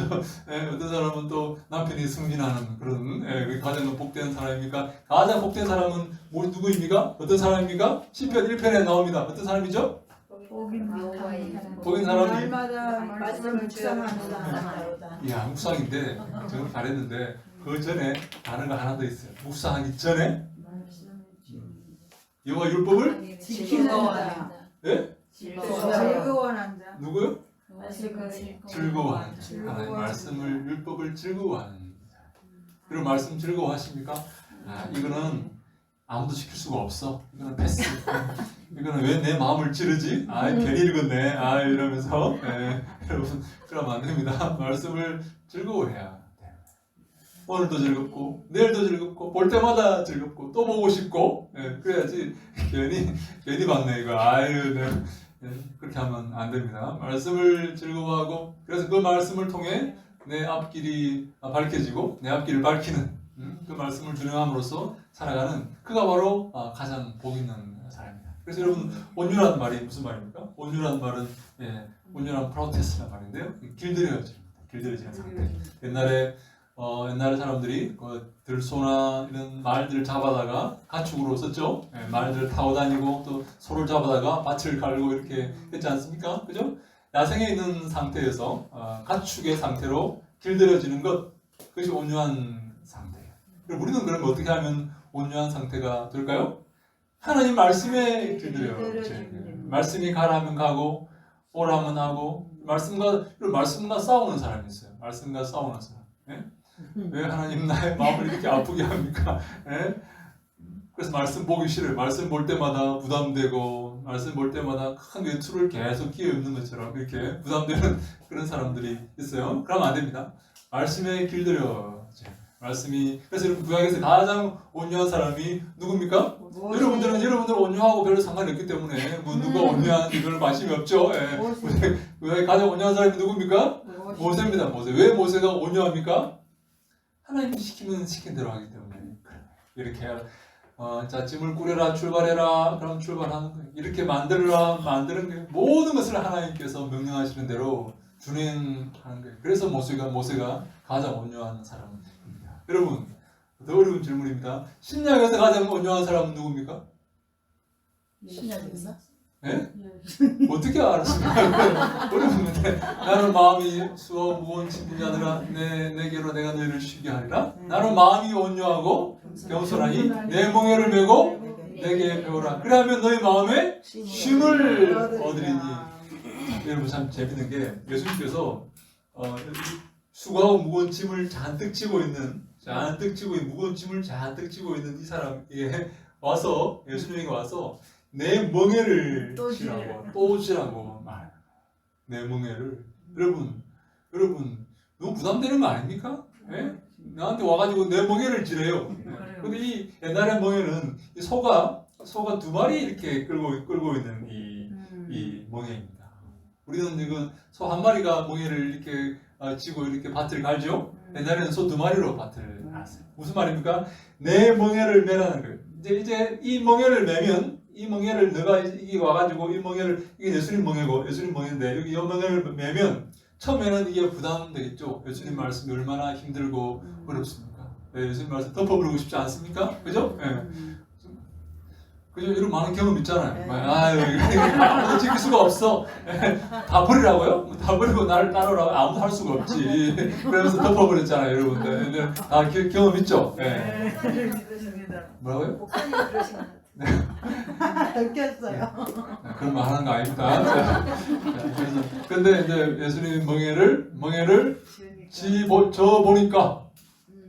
또 남편이 승진하는 그런 가장 복된 사람입니까? 가장 복된 사람은 누구입니까? 어떤 사람입니까? 시편 1편에 나옵니다. 어떤 사람이죠? 복인 사람이 날마다 말씀을 묵상하는 묵상하노라. 야 묵상인데 저는 잘했는데 그 전에 단어가 하나 더 있어요. 묵상하기 전에 여호와 율법을 지키는 자, 예? 즐거워하는 자. 누구요? 즐거워하는 즐거워하는 자. 하나님 말씀을 율법을 즐거워하는 자. 그리고 말씀 즐거워하십니까? 이거는 아무도 지킬 수가 없어. 이거는 패스. 이거는 왜 내 마음을 찌르지? 괜히 읽었네. 이러면서 여러분 그러면 안 됩니다. 말씀을 즐거워해야 돼요. 오늘도 즐겁고 내일도 즐겁고 볼 때마다 즐겁고 또 보고 싶고 그래야지 괜히 봤네 이거. 그렇게 하면 안 됩니다. 말씀을 즐거워하고 그래서 그 말씀을 통해 내 앞길이 밝혀지고 내 앞길을 밝히는 그 말씀을 준행함으로써 살아가는 그가 바로 가장 복 있는 사람입니다. 그래서 여러분 온유란 말이 무슨 말입니까? 온유란 말은 온유란 프로테스트란 말인데요. 길들여지는 상태. 옛날에 사람들이 들소나 이런 말들을 잡아다가 가축으로 썼죠. 말들을 타고 다니고 또 소를 잡아다가 밭을 갈고 이렇게 했지 않습니까? 그죠? 야생에 있는 상태에서 가축의 상태로 길들여지는 것, 그것이 온유한 상태예요. 그럼 우리는 그러면 어떻게 하면 온유한 상태가 될까요? 하나님 말씀에 길들여져요. 말씀이 가라면 가고 오라면 하고 말씀과 싸우는 사람이 있어요. 말씀과 싸우는 사람. 예? 왜 하나님 나의 마음을 이렇게 아프게 합니까? 예? 그래서 말씀 보기 싫어요. 말씀 볼 때마다 부담되고 말씀 볼 때마다 큰 외투를 계속 끼워 입는 것처럼 이렇게 부담되는 그런 사람들이 있어요. 그러면 안 됩니다. 말씀에 길들여져요. 말씀이 그래서 여러분 구약에서 가장 온유한 사람이 누굽니까? 여러분들 온유하고 별로 상관이 없기 때문에 뭐 누가 온유한지 별로 관심이 없죠. 예. 구약에 가장 온유한 사람이 누굽니까? 모세입니다. 모세. 왜 모세가 온유합니까? 하나님이 시키면 시킨 대로 하기 때문에 이렇게 자 짐을 꾸려라 출발해라 그럼 출발하는 거예요. 이렇게 만들어라 만드는 거예요. 모든 것을 하나님께서 명령하시는 대로 준행하는 거예요. 그래서 모세가 가장 온유한 사람입니다. 여러분 더 어려운 질문입니다. 신약에서 가장 온유한 사람은 누굽니까? 신약에서? 예? 어떻게 알았습니까? 어려운데 나는 마음이 수어 무거운 짐진 자들아 내게로 내가 너희를 쉬게 하리라. 나는 마음이 온유하고 겸손하니 내 멍에를 메고 내게 배우라. 그러면 너희 마음에 쉼을 얻으리니. 여러분 참 재밌는 게 예수님께서 수고하고 무거운 짐을 잔뜩 지고 있는 무거운 짐을 잔뜩 지고 있는 이 사람에게 와서 예수님에게 와서 내 멍에를 또 지라고 말해요. 내 멍에를 여러분 너무 부담되는 거 아닙니까? 예? 나한테 와가지고 내 멍에를 지래요. 근데 이 옛날의 멍에는 이 소가 두 마리 이렇게 끌고 있는 이 멍에입니다. 우리는 이거 소 한 마리가 멍에를 이렇게 지고 이렇게 밭을 갈죠. 옛날에는 소 두 마리로 밭을 갈았어요. 무슨 말입니까? 내 멍에를 매라는 거예요. 이제 이 멍에를 매면 이 멍에를 너가 이게 와가지고 이 멍에를 이게 예수님 멍에고 예수님 멍에인데 여기 이 멍에를 매면 처음에는 이게 부담되겠죠. 예수님 말씀이 얼마나 힘들고 어렵습니까? 예수님 말씀 덮어버리고 싶지 않습니까? 그죠? 예. 그죠? 이런 많은 경험 있잖아요. 아유, 아무도 지킬 수가 없어. 다 버리라고요? 다 버리고 나를 따르라고? 아무도 할 수가 없지. 그러면서 덮어버렸잖아요, 여러분들. 근데 다 경험 있죠? 예. 뭐라고요? 목사님 그러신 것 같아요. 느꼈어요. 그런 말 하는 거 아닙니다. 그래서 근데 이제 예수님 멍에를 져 보니까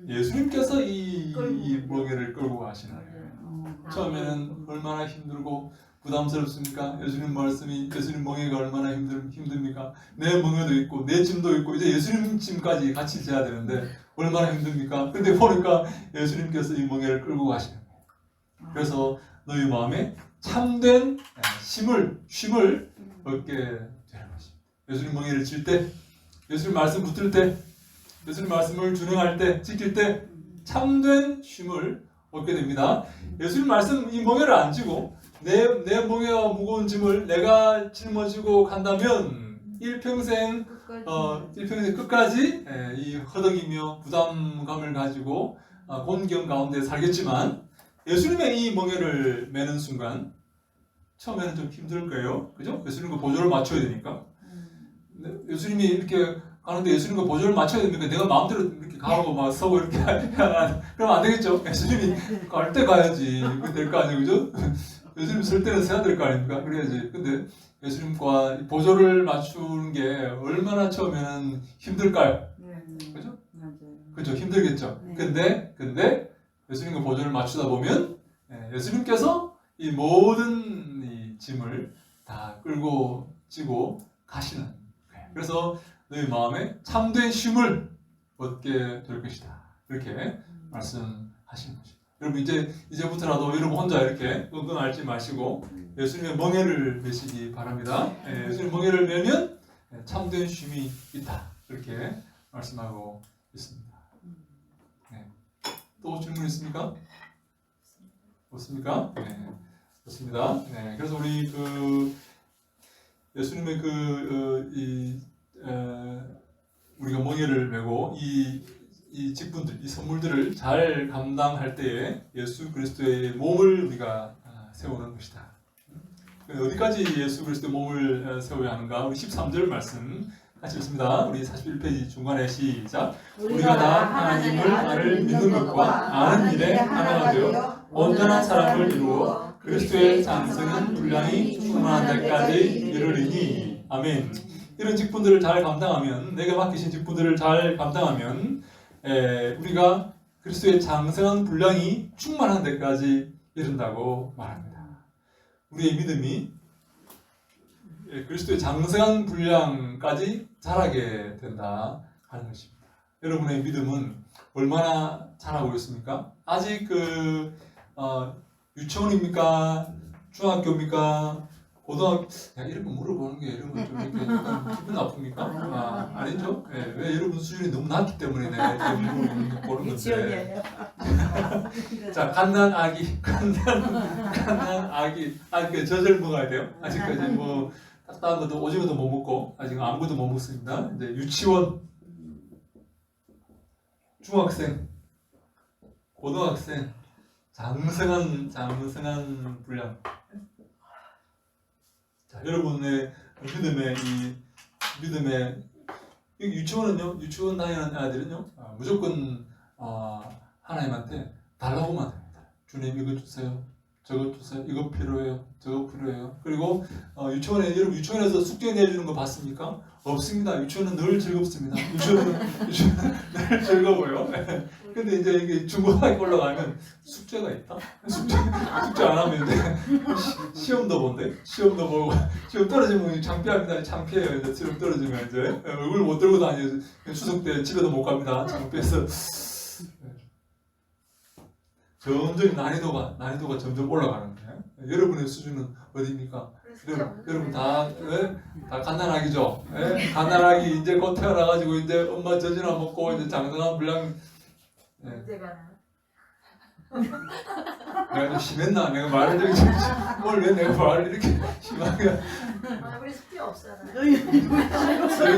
예수님께서 이 멍에를 끌고 가시는 거예요. 처음에는 얼마나 힘들고 부담스럽습니까? 예수님 말씀이 예수님 멍에가 얼마나 힘듭니까? 내 멍에도 있고 내 짐도 있고 이제 예수님 짐까지 같이 져야 되는데 얼마나 힘듭니까? 근데 보니까 예수님께서 이 멍에를 끌고 가시는 거예요. 그래서 너희 마음에 참된 쉼을 얻게 되는 것입니다. 예수님 멍에를 질 때, 예수님 말씀 붙들 때, 예수님 말씀을 준행할 때, 지킬 때 참된 쉼을 얻게 됩니다. 예수님 말씀 이 멍에를 안 지고 내 멍에와 무거운 짐을 내가 짊어지고 간다면 일평생 끝까지 이 허덕이며 부담감을 가지고 곤경 가운데 살겠지만 예수님의 이 멍에를 매는 순간 처음에는 좀 힘들 거예요. 그죠? 예수님과 보조를 맞춰야 되니까. 예수님이 이렇게 가는데 예수님과 보조를 맞춰야 됩니까? 내가 마음대로 이렇게 가고 막 서고 이렇게 그러면 안 되겠죠? 예수님이 갈 때 가야지. 그게 될 거 아니에요, 그죠? 예수님 쓸 때는 서야 될 거 아닙니까? 그래야지. 근데 예수님과 보조를 맞추는 게 얼마나 처음에는 힘들까요? 그죠? 그죠? 힘들겠죠. 근데 예수님과 보조를 맞추다 보면 예수님께서 이 모든 이 짐을 다 끌고 지고 가시는 거예요. 그래서 너희 마음에 참된 쉼을 얻게 될 것이다. 이렇게 말씀하시는 것입니다. 여러분 이제부터라도 여러분 혼자 이렇게 끙끙 앓지 마시고 예수님의 멍에를 메시기 바랍니다. 예수님 멍에를 메면 참된 쉼이 있다. 이렇게 말씀하고 있습니다. 또 질문 있습니까? 없습니까? 네, 좋습니다. 네, 그래서 우리 예수님의 우리가 멍에를 메고 이 직분들, 이 선물들을 잘 감당할 때에 예수 그리스도의 몸을 우리가 세우는 것이다. 어디까지 예수 그리스도의 몸을 세워야 하는가? 우리 13절 말씀 같이 읽습니다. 우리 41페이지 중간에 시작. 우리가 다 하나님을 믿는 것과 아는 일에 하나가 되어 온전한 사람을 이루어 그리스도의 장성한 분량이 충만한 데까지 이르리니. 아멘. 이런 직분들을 잘 감당하면, 내가 맡기신 직분들을 잘 감당하면 우리가 그리스도의 장성한 분량이 충만한 데까지 이른다고 말합니다. 우리의 믿음이 그리스도의 장성한 분량까지 자라게 된다 하는 것입니다. 여러분의 믿음은 얼마나 자라고 있습니까? 아직 유치원입니까? 중학교입니까? 고등학교? 이런 거 물어보는 게 여러분 좀 이렇게 약간 기분 나쁩니까? 아니죠? 왜 여러분 수준이 너무 낮기 때문에 내가 이렇게 물어보는 거 보는 건데. 자, 갓난 아기, 아직 젖을 먹어야 돼요. 아직까지 뭐 딱딱한 것도 오징어도 못 먹고 아직 아무것도 못 먹습니다. 이제 유치원, 중학생, 고등학생, 장성한 분량. 자, 여러분의 믿음의 유치원은요, 유치원 다니는 아이들은요, 무조건 하나님한테 달라고만 합니다. 주님 이거 주세요, 저거 주세요, 이거 필요해요, 저거 필요해요. 그리고 여러분 유치원에서 숙제 내주는 거 봤습니까? 없습니다. 유치원은 늘 즐겁습니다. 유치원은 늘 즐거워요. 근데 이제 이게 중고등학교 올라가면 숙제가 있다. 숙제 안 하면 이제 시험도 본대. 시험도 보고 시험 떨어지면 창피합니다. 창피해요. 이제 시험 떨어지면 이제 얼굴 못 들고 다니죠. 추석 때 집에도 못 갑니다. 창피해서. 점점 난이도가 점점 올라가는 거예요. 여러분의 수준은 어디입니까? 여러분 다 갓난아기죠. 갓난아기 이제 곧 태어나가지고 이제 엄마 젖이나 먹고 이제 장성한 분량. 내가 좀 심했나? 내가 말을 이렇게 왜 내가 말을 이렇게 심하게? 우리 숙제 없잖아요.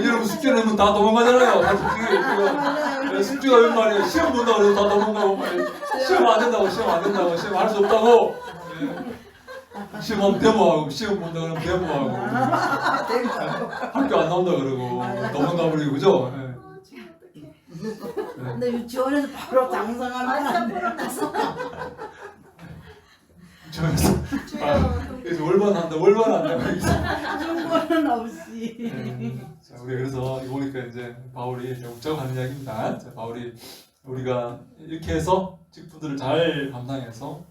여러분 숙제 내면 다 도망가잖아요. 다 숙제가 웬 말이야? 시험 본다고 해서 다 도망가고 말이야. 시험 안 된다고 시험 할 수 없다고. 시험 데모하고 시험 본다 그러면 데모하고 학교 안 나온다 그러고 도망가 버리고 그죠? 근데 유치원에서 바로 장성하면 안 돼. 그래서 월반한다. 중고는 없이. 자, 우리 그래서 보니까 이제 바울이 웃자고 하는 이야기입니다. 자, 바울이 우리가 이렇게 해서 직분들을 잘 감당해서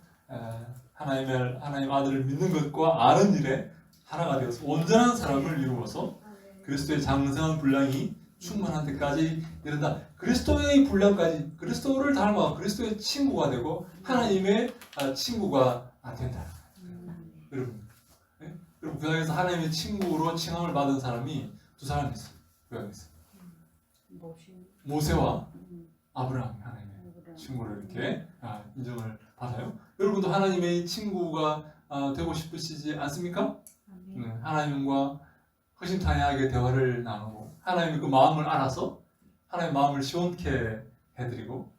하나님 아들을 믿는 것과 아는 일에 하나가 되어서 온전한 사람을 이루어서 그리스도의 장성한 분량이 충만한 데까지 이른다. 그리스도의 분량까지 그리스도를 닮아 그리스도의 친구가 되고 하나님의 친구가 된다. 여러분, 여러분 그 땅에서 하나님의 친구로 칭함을 받은 사람이 두 사람이 있어요. 그 있어요. 모세와 아브라함이 하나님의 친구를 이렇게 인정을 받아요. 여러분도 하나님의 친구가 되고 싶으시지 않습니까? 하나님과 허심탄회하게 대화를 나누고 하나님의 그 마음을 알아서 하나님의 마음을 시원케 해드리고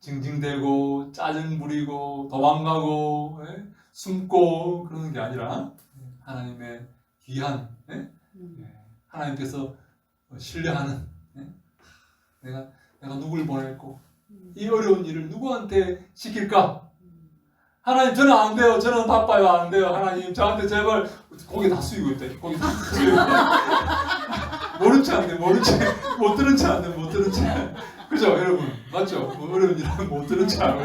징징대고 짜증 부리고 도망가고 숨고 그러는 게 아니라 하나님의 귀한 하나님께서 신뢰하는 내가 누굴 보냈고 이 어려운 일을 누구한테 시킬까? 하나님 저는 안 돼요. 저는 바빠요. 안 돼요. 하나님 저한테 제발 고개 다 숙이고 있대. 고개 다 숙이고 있대. 모른 체 안 돼. 못 들은 체 안 돼. 못 들은 체. 그죠 여러분? 맞죠? 어려운 일은 못 들은 체 하고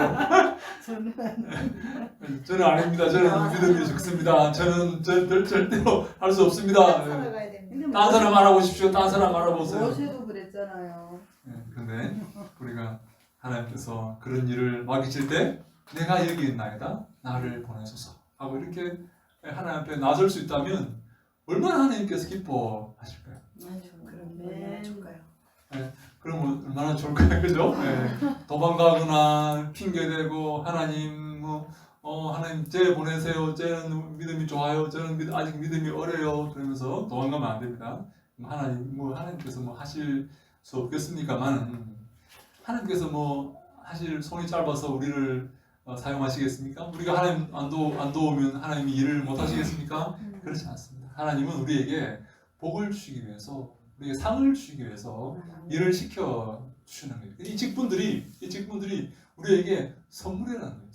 저는 아닙니다. 저는 믿음이 적습니다. 저는 절대로 할 수 없습니다. 딴 사람 알아보십시오. 딴 사람 알아보세요. 모세도 그랬잖아요. 그런데 우리가 하나님께서 그런 일을 맡기실 때 내가 여기 있나이다. 나를 보내소서 하고 이렇게 하나님 앞에 나설 수 있다면 얼마나 하나님께서 기뻐하실까요? 그러면 좋을까요? 그럼 얼마나 좋을까요? 그죠? 도망가거나 핑계대고 하나님 하나님 쟤 보내세요. 쟤는 믿음이 좋아요. 저는 아직 믿음이 어려요. 그러면서 도망가면 안 됩니다. 하나님께서 하실 수 없겠습니까만 하나님께서 사실 손이 짧아서 우리를 사용하시겠습니까? 우리가 하나님 안 도우면 하나님이 일을 못 하시겠습니까? 그렇지 않습니다. 하나님은 우리에게 복을 주시기 위해서, 우리에게 상을 주시기 위해서 일을 시켜 주시는 거예요. 이 직분들이 우리에게 선물이라는 거예요.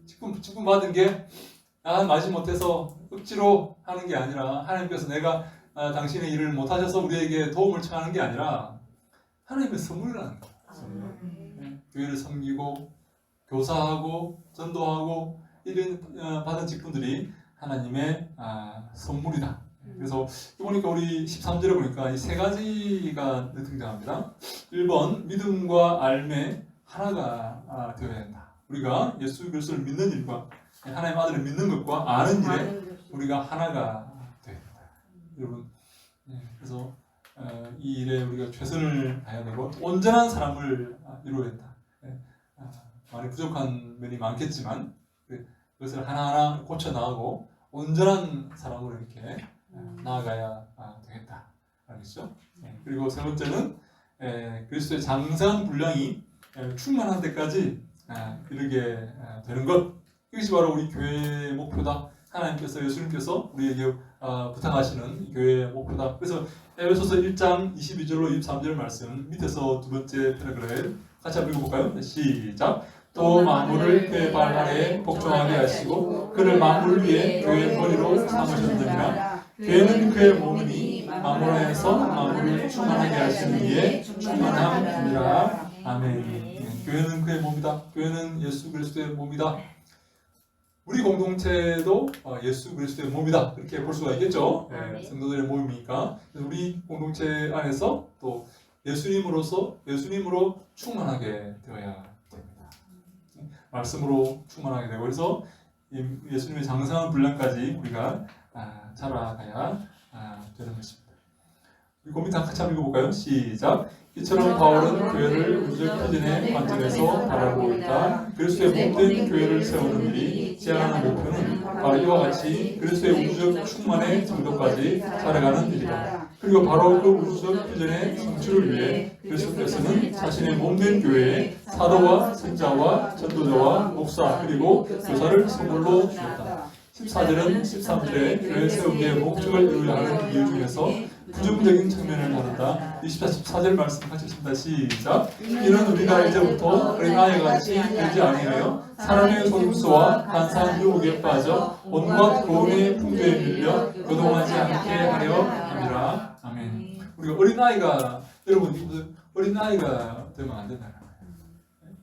직분 받은 게 마지 못해서 억지로 하는 게 아니라, 하나님께서 내가 당신의 일을 못 하셔서 우리에게 도움을 청하는 게 아니라 하나님의 선물이라는 거예요. 선물. 교회를 섬기고 교사하고 전도하고 이런 받은 직분들이 하나님의 선물이다. 그래서 보니까 우리 13절에 보니까 이 세 가지가 등장합니다. 1번 믿음과 알매 하나가 되어야 한다. 우리가 예수 그리스도를 믿는 일과 하나님 아들을 믿는 것과 아는 일에 우리가 하나가 되어야 된다. 여러분, 그래서 이 일에 우리가 최선을 다해야 되고 온전한 사람을 이루어야 된다. 많이 부족한 면이 많겠지만 그것을 하나하나 고쳐 나가고 온전한 사람으로 이렇게 나아가야 되겠다. 알겠죠? 그리고 세 번째는 그리스도의 장성한 분량이 충만한 데까지 이르게 되는 것. 이것이 바로 우리 교회의 목표다. 하나님께서, 예수님께서 우리에게 부탁하시는 교회의 목표다. 그래서 에베소서 1장 22절로 23절 말씀 밑에서 두 번째 패러그래프 같이 한번 읽어볼까요? 시작. 또 만물을 그의 발 아래에 복종하게 하시고 그를 만물 위에 교회의 머리로 삼으셨느니라. 교회는 그의 몸이니 만물 안에서 만물을 충만하게 하시는 이에 충만함이니라. 아멘. 교회는 그의 몸이다. 교회는 예수 그리스도의 몸이다. 우리 공동체도 예수 그리스도의 몸이다. 이렇게 볼 수가 있겠죠. 성도들의 몸이니까. 우리 공동체 안에서 또 예수님으로 충만하게 되어야 됩니다. 말씀으로 충만하게 되고, 그래서 예수님의 장성한 분량까지 우리가 자라가야 되는 것입니다. 우리 고민 다 같이 한번 읽어볼까요? 시작. 이처럼 바울은 교회를 우주적 비전의 관점에서 바라보고 있다. 그리스도의 몸된 교회를 세우는 일이 제안하는 목표는 바로 이와 같이 그리스도의 우주적 충만의 정도까지 자라가는 일이다. 그리고 바로 그 우주적 비전의 성취를 위해 그리스도께서는 자신의 몸된 교회에 사도와 선자와 전도자와 목사 그리고 교사를 선물로 주셨다. 14절은 13절에 교회 세우기의 목적을 이루어야 하는 이유 중에서 부정적인 측면을 다룬다. 14절 말씀 같이 읽습니다. 시작. 이는 우리가 이제부터 어린아이같이 되지 아니하여 사람의 속임수와 간사한 유혹에 빠져 온갖 고음의 풍조에 밀려 요동하지 않게 하려 함이라. 아멘. 우리가 어린아이가, 여러분 어린아이가 되면 안 된다는 거예요.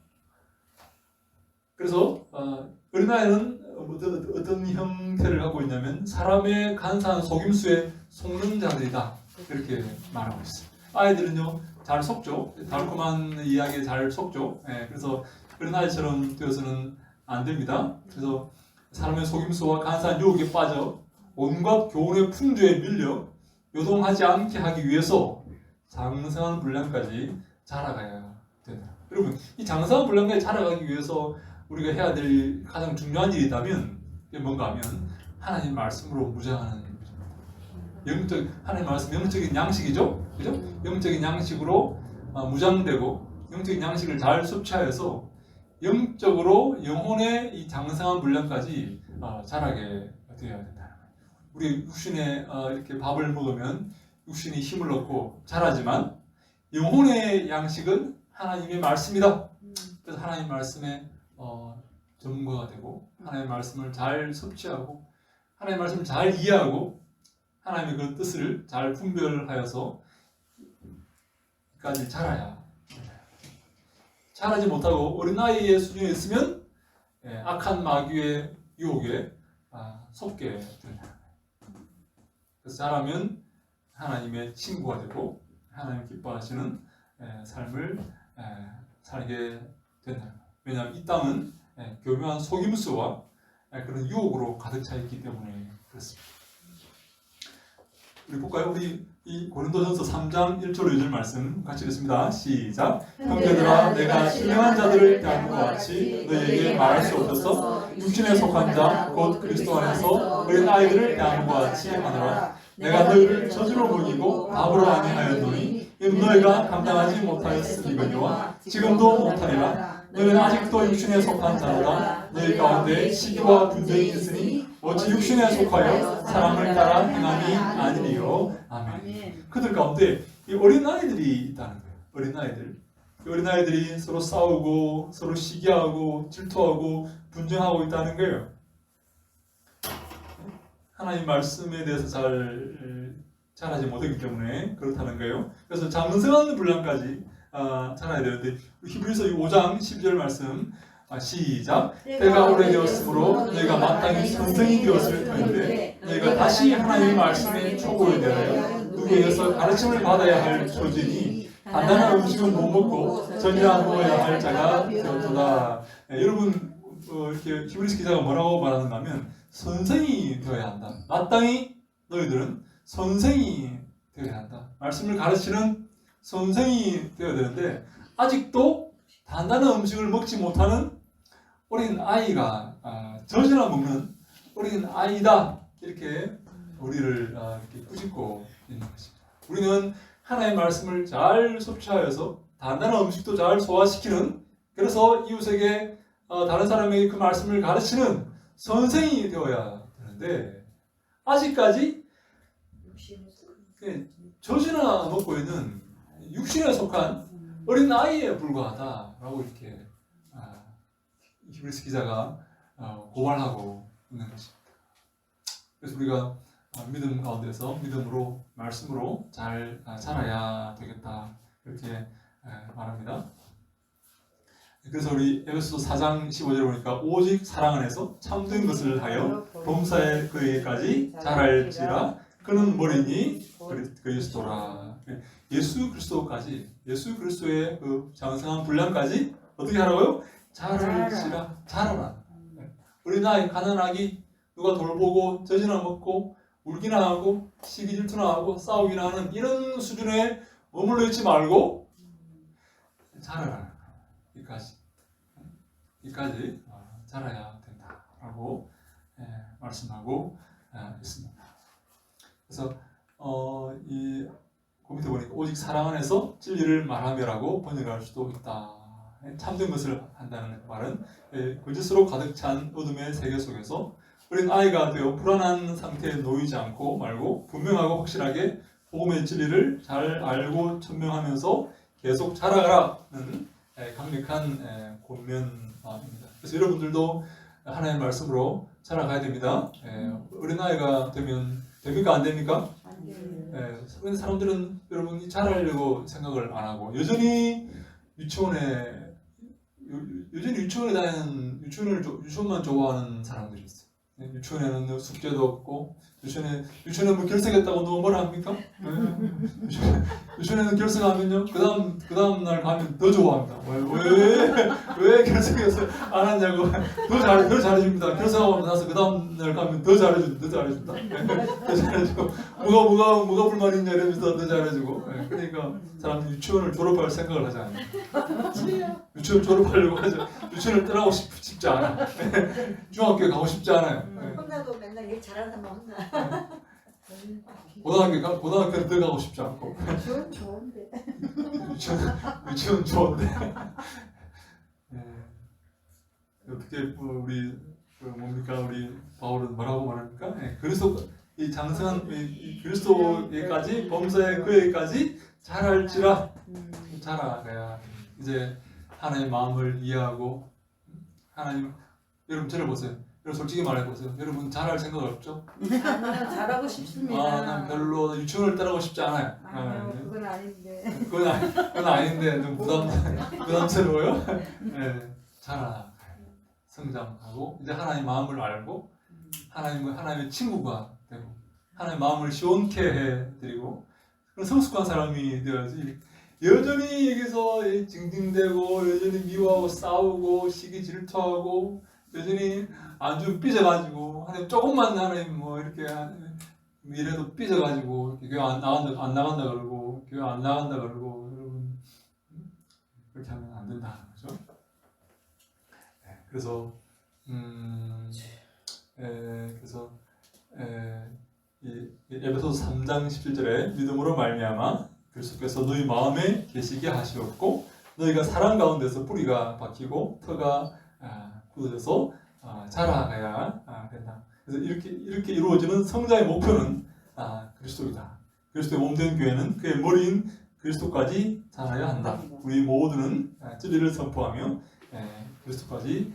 그래서 어린아이는 어떤 형태를 하고 있냐면 사람의 간사한 속임수에 속는 자들이다. 이렇게 말하고 있어요. 아이들은요 잘 속죠. 달콤한 이야기에 잘 속죠. 그래서 어린아이처럼 되어서는 안 됩니다. 그래서 사람의 속임수와 간사한 유혹에 빠져 온갖 교훈의 풍조에 밀려 요동하지 않게 하기 위해서 장성한 분량까지 자라가야 된다. 여러분, 이 장성한 분량까지 자라가기 위해서 우리가 해야 될 가장 중요한 일이 있다면 이게 뭔가 하면 하나님 말씀으로 무장하는 하나님 말씀 영적인 양식이죠, 그죠? 영적인 양식으로 무장되고 영적인 양식을 잘 섭취하여서 영적으로 영혼의 이 장성한 분량까지 자라게 되어야 된다. 우리 육신에 이렇게 밥을 먹으면 육신이 힘을 얻고 자라지만 영혼의 양식은 하나님의 말씀이다. 그래서 하나님 말씀에 전문가가 되고 하나님의 말씀을 잘 섭취하고 하나님의 말씀을 잘 이해하고 하나님의 그 뜻을 잘 분별하여서 까지 자라야. 자라지 못하고 어린아이의 수준에 있으면 악한 마귀의 유혹에 속게 된다. 그래서 자라면 하나님의 친구가 되고 하나님 기뻐하시는 삶을 살게 된다. 왜냐하면 이 땅은 교묘한 속임수와 그런 유혹으로 가득 차 있기 때문에 그렇습니다. 우리 볼까요? 우리 이 고린도전서 3장 1절 2절 말씀 같이 읽습니다. 시작. 형제들아, 내가 신령한 자들을 대하는 것 같이 너희에게 말할 수 없어서 육신에 속한 자 곧 그리스도 안에서 어린 아이들을 대하는 것 같이 하노라. 내가 너희를 저주로 먹이고 밥으로 아니하였노니 이는 너희가 감당하지 못하였음이거니와 지금도 못하리라. 너희는 아직도 육신에 속한 자로다. 너희 가운데 시기와 분쟁이 있으니 어찌 육신에 속하여 사람을 따라 행함이 아니니요. 아멘. 아멘. 그들 가운데 이 어린 아이들이 있다는 거예요. 어린 아이들. 이 어린 아이들이 서로 싸우고 서로 시기하고 질투하고 분쟁하고 있다는 거예요. 하나님 말씀에 대해서 잘하지 못하기 때문에 그렇다는 거예요. 그래서 장성한 분량까지 잘해야 되는데 히브리서 5장 12절 말씀 시작. 때가 오래되었으므로 너희가 마땅히 선생이 되었을 터인데 너희가 다시 하나님의 말씀에 초보에 대하여 누구에게서 가르침을 받아야 할 소진이 단단한 음식은 못 먹고 전이라 먹어야 할 자가 되었도다. 여러분 이렇게 히브리서 기자가 뭐라고 말하는가 하면 선생이 되어야 한다. 마땅히 너희들은 선생이 되어야 한다. 말씀을 가르치는 선생이 되어야 되는데 아직도 단단한 음식을 먹지 못하는 어린 아이가 젖이나 먹는 어린 아이다. 이렇게 우리를 이렇게 꾸짖고 있는 것입니다. 우리는 하나님의 말씀을 잘 섭취하여서 단단한 음식도 잘 소화시키는, 그래서 이웃에게 다른 사람에게 그 말씀을 가르치는 선생이 되어야 되는데 아직까지 젖이나 먹고 있는 육신에 속한 어린 아이에 불과하다라고 이렇게 히브리서 기자가 고발하고 있는 것입니다. 그래서 우리가 믿음 가운데서 믿음으로 말씀으로 잘 자라야 되겠다 이렇게 말합니다. 그래서 우리 에베소서 4장 15절에 보니까 오직 사랑 안에서 참된 것을 하여 범사에 그에게까지 자랄지라 그는 머리니 그리스도라. 예수 그리스도까지, 예수 그리스도의 그 장성한 분량까지 어떻게 하라고요? 자랄지라. 자라라. 어린아이, 가난아기 누가 돌보고 젖이나 먹고 울기나 하고 시기 질투나 하고 싸우기나 하는 이런 수준에 머물러 있지 말고 자라라. 이까지 자라야 된다라고 말씀하고 있습니다. 그래서 이 밑에 보니까 오직 사랑 안에서 진리를 말하며라고 번역할 수도 있다. 참된 것을 한다는 말은 거짓으로 가득 찬 어둠의 세계 속에서 어린 아이가 되어 불안한 상태에 놓이지 않고 말고 분명하고 확실하게 복음의 진리를 잘 알고 천명하면서 계속 자라가라는 강력한 권면입니다. 그래서 여러분들도 하나님의 말씀으로 자라가야 됩니다. 어린아이가 되면 됩니까? 안 됩니까? 그런데 사람들은 여러분이 자라려고 생각을 안 하고 여전히 유치원에 다니는 유치원만 좋아하는 사람들이 있어요. 유치원에는 숙제도 없고 유치원에 뭐 결석했다고 누가 뭐라 합니까? 유치원에는 결석하면요 그 다음 날 가면 더 좋아합니다. 왜 결석해서 안 하냐고 더 잘해줍니다. 결석하고 나서 그 다음 날 가면 더 잘해준다. 더 잘해주고 뭐가 불만이 있냐 이러면서 더 잘해주고. 그러니까 사람들이 유치원을 졸업할 생각을 하지 않아요. 유치원 졸업하려고 하죠. 유치원을 떠나고 싶지 않아. 중학교에 가고 싶지 않아요. 혼나도 맨날 일 잘하는 사람만 혼나. 고등학교는 더 가고 싶지 않고. 좋은데. 유치원 좋은데. 어떻게 우리 우리 바울은 뭐라고 말합니까? 그래서 이 장성한 이 그리스도에까지 범사에 그에까지 자랄지라. 자라가야 이제 하나님의 마음을 이해하고 여러분 저를 보세요. 여러분 솔직히 말해보세요. 여러분 잘할 생각 없죠? 나는 잘하고 싶습니다. 난 별로 유치원을 따라가고 싶지 않아요. 아니요, 그건 아닌데. 그건 아닌데 좀 부담스러워요. 자라 성장하고 이제 하나님 마음을 알고 하나님의 친구가 되고 하나님 마음을 시원케 해드리고 그런 성숙한 사람이 되어야지. 여전히 여기서 징징대고 여전히 미워하고 싸우고 시기 질투하고 여전히 아주 삐져가지고 하나님 조금만 하나님 뭐 이렇게 이래도 삐져가지고 교회 안 나간다 그러고 교회 안 나간다 그러고 여러분 그렇게 하면 안 된다는 거죠. 그래서 이 에베소서 3장 17절에 믿음으로 말미암아 그리스도께서 너희 마음에 계시게 하시었고 너희가 사랑 가운데서 뿌리가 박히고 터가 굳어져서 자라가야 된다. 그래서 이렇게 이루어지는 성장의 목표는 그리스도이다. 그리스도의 몸된 교회는 그의 머리인 그리스도까지 자라야 한다. 우리 모두는 진리를 선포하며 그리스도까지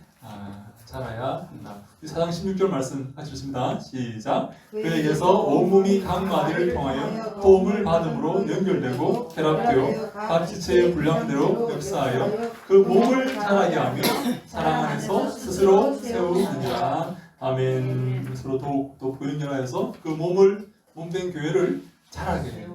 자라야 한다. 4장 16절 말씀 같이 읽습니다. 시작. 그에게서 온몸이 각 마디를 통하여 도움을 받음으로 연결되고 결합되어 각 지체의 분량대로 역사하여 그 몸을 자라게 하며 사랑 안에서 스스로 세우느니라. 아멘. 서로 돕고 연결하여서 그 몸된 교회를 자라게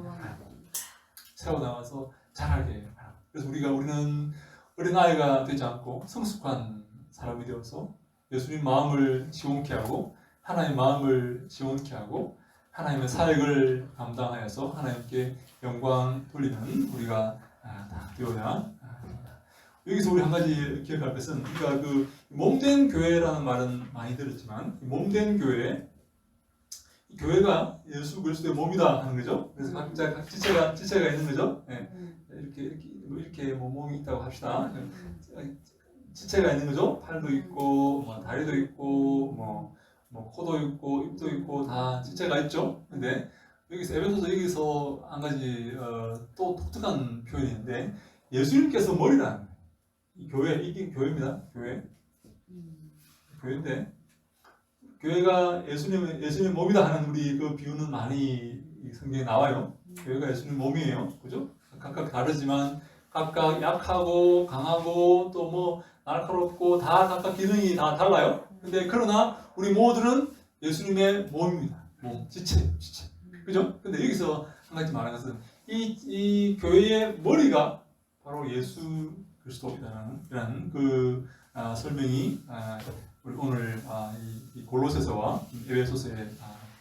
세워나가서 자라게. 그래서 우리는 어린아이가 되지 않고 성숙한 사람이 되어서 예수님 마음을 시원케 하고 하나님의 마음을 시원케 하고 하나님의 사역을 감당하여서 하나님께 영광 돌리는 우리가 다 되어야 합니다. 여기서 우리 한 가지 기억할 것은 우리가 그 몸된 교회라는 말은 많이 들었지만 몸된 교회가 예수 그리스도의 몸이다 하는 거죠. 그래서 각 지체가 있는 거죠. 이렇게 몸이 있다고 합시다. 지체가 있는 거죠. 팔도 있고, 다리도 있고, 코도 있고, 입도 있고, 다 지체가 있죠. 근데 에베소서 한 가지 또 독특한 표현이 있는데 예수님께서 머리라는 거예요. 이게 교회입니다. 교회인데 교회가 예수님 몸이다 하는 우리 그 비유는 많이 성경에 나와요. 교회가 예수님 몸이에요. 그죠? 각각 다르지만 각각 약하고 강하고 또 날카롭고 다 각각 기능이 다 달라요. 근데 그러나 우리 모두는 예수님의 몸입니다. 몸, 지체. 그죠? 근데 여기서 한 가지 말하는 것은 이 교회의 머리가 바로 예수 그리스도라는 그 설명이 우리 오늘 이 골로새서와 에베소서에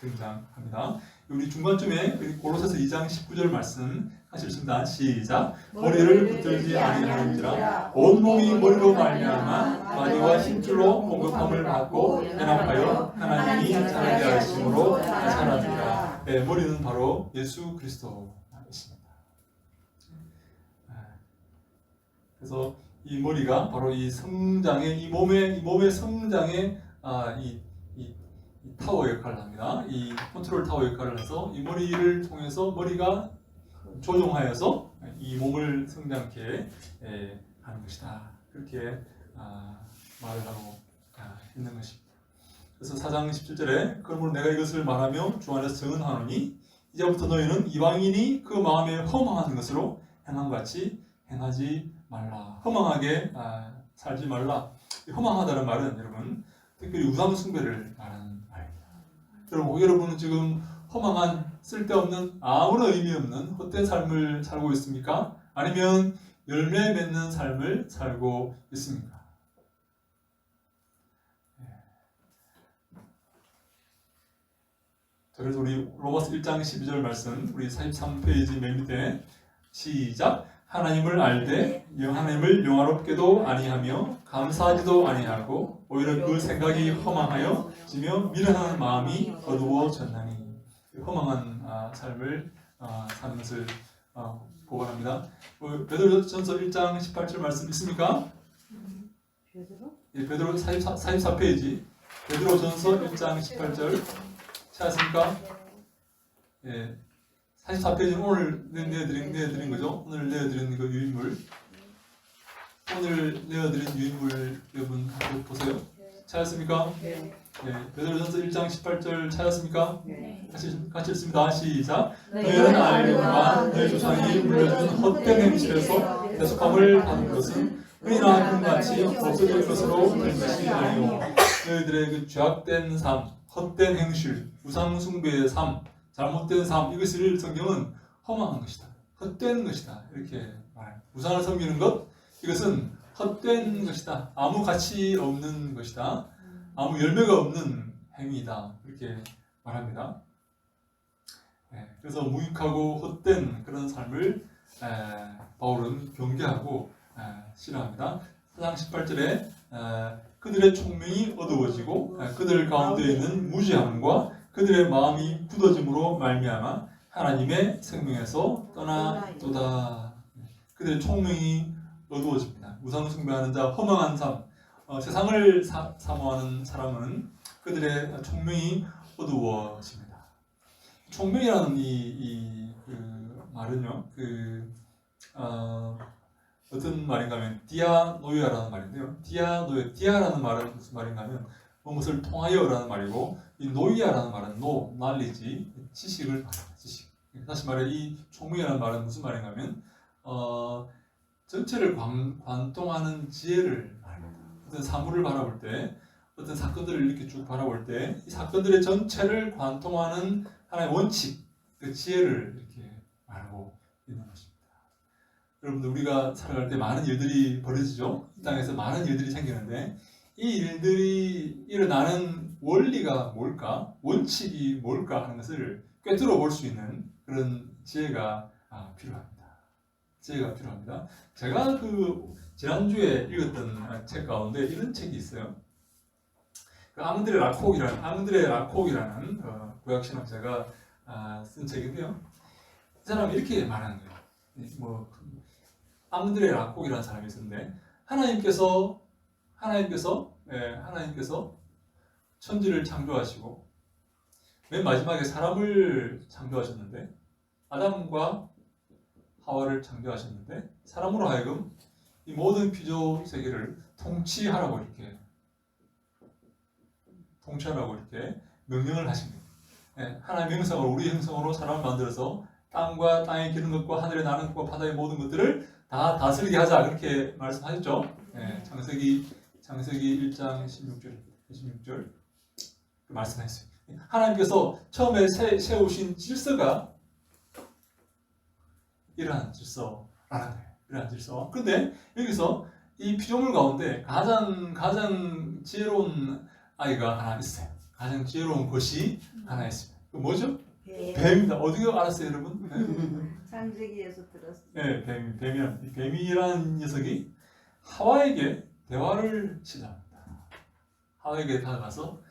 등장합니다. 우리 중간쯤에 우리 골로새서 2장 19절 말씀 같이 읽습니다. 시작. 머리를 붙들지 아니하는지라 온 몸이 머리로 말미암아 마디와 힘줄로 공급함을 받고 연합하여 하나님이 자라게 하심으로 자라느니라. 네, 머리는 바로 예수 그리스도이십니다. 그래서 이 머리가 바로 이 성장의 이 몸의 성장의 이 타워 역할을 합니다. 이 컨트롤 타워 역할을 해서 이 머리를 통해서 머리가 조종하여서 이 몸을 성장케 하는 것이다. 그렇게 말을 하고 있는 것입니다. 그래서 4장 17절에 그러므로 내가 이것을 말하며 주 안에서 증언하노니 이제부터 너희는 이방인이 그 마음에 허망한 것으로 행한 같이 행하지 말라. 허망하게 살지 말라. 허망하다는 말은 여러분 특별히 우상 숭배를 말하는 말입니다. 여러분은 지금 허망한 쓸데없는 아무런 의미 없는 헛된 삶을 살고 있습니까? 아니면 열매 맺는 삶을 살고 있습니까? 그래서 우리 로마서 1장 12절 말씀 우리 43페이지 맨 밑에 시작. 하나님을 알되 하나님을 영화롭게도 아니하며 감사하지도 아니하고 오히려 그 생각이 허망하여 지며 미련한 마음이 어두워졌나니. 허망한 삶을 사는 것을 보관합니다. 베드로전서 1장 18절 말씀 있습니까? 베드로 44페이지 베드로전서 1장 18절 찾았습니까? 44페이지는 오늘 내어드린 거죠. 오늘 내어드린 그 유인물. 오늘 내어드린 유인물 여러분 한번 보세요. 찾았습니까? 네. 베드로전서 1장 18절 찾았습니까? 네. 같이 읽습니다. 시작. 너희는 알려니와 너희 조상이 물려준 헛된 행실에서 대속함을 받은 것은 은이나 금같이 없어질 것으로 된 것이 아니오. 너희들의 그 죄악된 삶, 헛된 행실, 우상 숭배의 삶, 잘못된 삶, 이것을 성경은 허망한 것이다. 헛된 것이다. 이렇게 말합니다. 우상을 섬기는 것, 이것은 헛된 것이다. 아무 가치 없는 것이다. 아무 열매가 없는 행위다. 이렇게 말합니다. 그래서 무익하고 헛된 그런 삶을 바울은 경계하고 싫어합니다. 4장 18절에 그들의 총명이 어두워지고 그들 가운데 있는 무지함과 그들의 마음이 굳어짐으로 말미암아 하나님의 생명에서 떠나도다. 그들의 총명이 어두워집니다. 우상 숭배하는 자, 허망한 삶, 세상을 사모하는 사람은 그들의 총명이 어두워집니다. 총명이라는 그 말은요, 어떤 말인가 하면 디아노이아라는 말인데요. 디아라는 말은 무슨 말인가 하면 무엇을 통하여라는 말이고, 이 노이아라는 말은 knowledge, 지식을 말합니다. 지식. 다시 말해 이 총명이라는 말은 무슨 말인가 하면 전체를 관통하는 지혜를 말합니다. 어떤 사물을 바라볼 때, 어떤 사건들을 이렇게 쭉 바라볼 때, 이 사건들의 전체를 관통하는 하나의 원칙, 그 지혜를 이렇게 말하고 있는 것입니다. 여러분들, 우리가 살아갈 때 많은 일들이 벌어지죠. 이 땅에서 많은 일들이 생기는데, 이 일들이 일어나는 원리가 뭘까, 원칙이 뭘까 하는 것을 꿰뚫어 볼 수 있는 그런 지혜가 필요합니다. 지혜가 필요합니다. 제가 지난주에 읽었던 책 가운데 이런 책이 있어요. 앙드레 라콕이라는 구약 신학자가 쓴 책인데요. 이 사람이 이렇게 말하는 거예요. 앙드레 라콕이라는 사람이 있었는데, 하나님께서 천지를 창조하시고 맨 마지막에 사람을 창조하셨는데, 아담과 하와를 창조하셨는데, 사람으로 하여금 이 모든 피조 세계를 통치하라고 이렇게 명령을 하신 거예요. 하나님의 형상으로, 우리의 형상으로 사람을 만들어서 땅과 땅에 기는 것과 하늘에 나는 것과 바다의 모든 것들을 다 다스리게 하자, 그렇게 말씀하셨죠. 창세기 1장 16절 말씀하셨어요. 하나님께서 처음에 세우신 질서가 이러한 질서라는 거예요. 이러한 질서. 그런데 여기서 이 피조물 가운데 가장 지혜로운 아이가 하나 있어요. 가장 지혜로운 것이 하나 있습니다. 그 뭐죠? 뱀입니다. 어떻게 알았어요, 여러분? 창세기에서 들었어요. 네, 뱀이라는 녀석이 하와에게 대화를 시도합니다. 하와에게 다가가서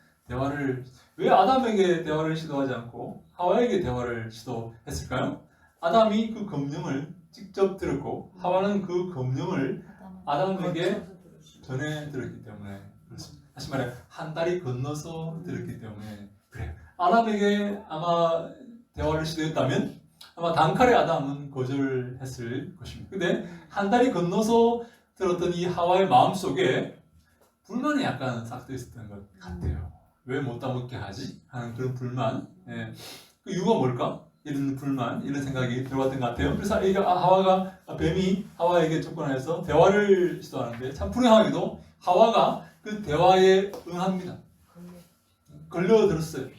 왜 아담에게 대화를 시도하지 않고 하와에게 대화를 시도했을까요? 아담이 그 검령을 직접 들었고, 하와는 그 검령을 아담에게 전해 들었기 때문에 그렇습니다. 다시 말해 한 다리 건너서 들었기 때문에 그래요. 아담에게 아마 대화를 시도했다면 아마 단칼에 아담은 거절했을 것입니다. 근데 한 다리 건너서 들었던 이 하와의 마음속에 불만이 약간 싹트 있었던 것 같아요. 왜 못 따먹게 하지? 하는 그런 불만. 그 이유가 뭘까? 이런 불만, 이런 생각이 들어왔던 것 같아요. 그래서 뱀이 하와에게 접근해서 대화를 시도하는데, 참 불행하게도 하와가 그 대화에 응합니다. 걸려들었어요.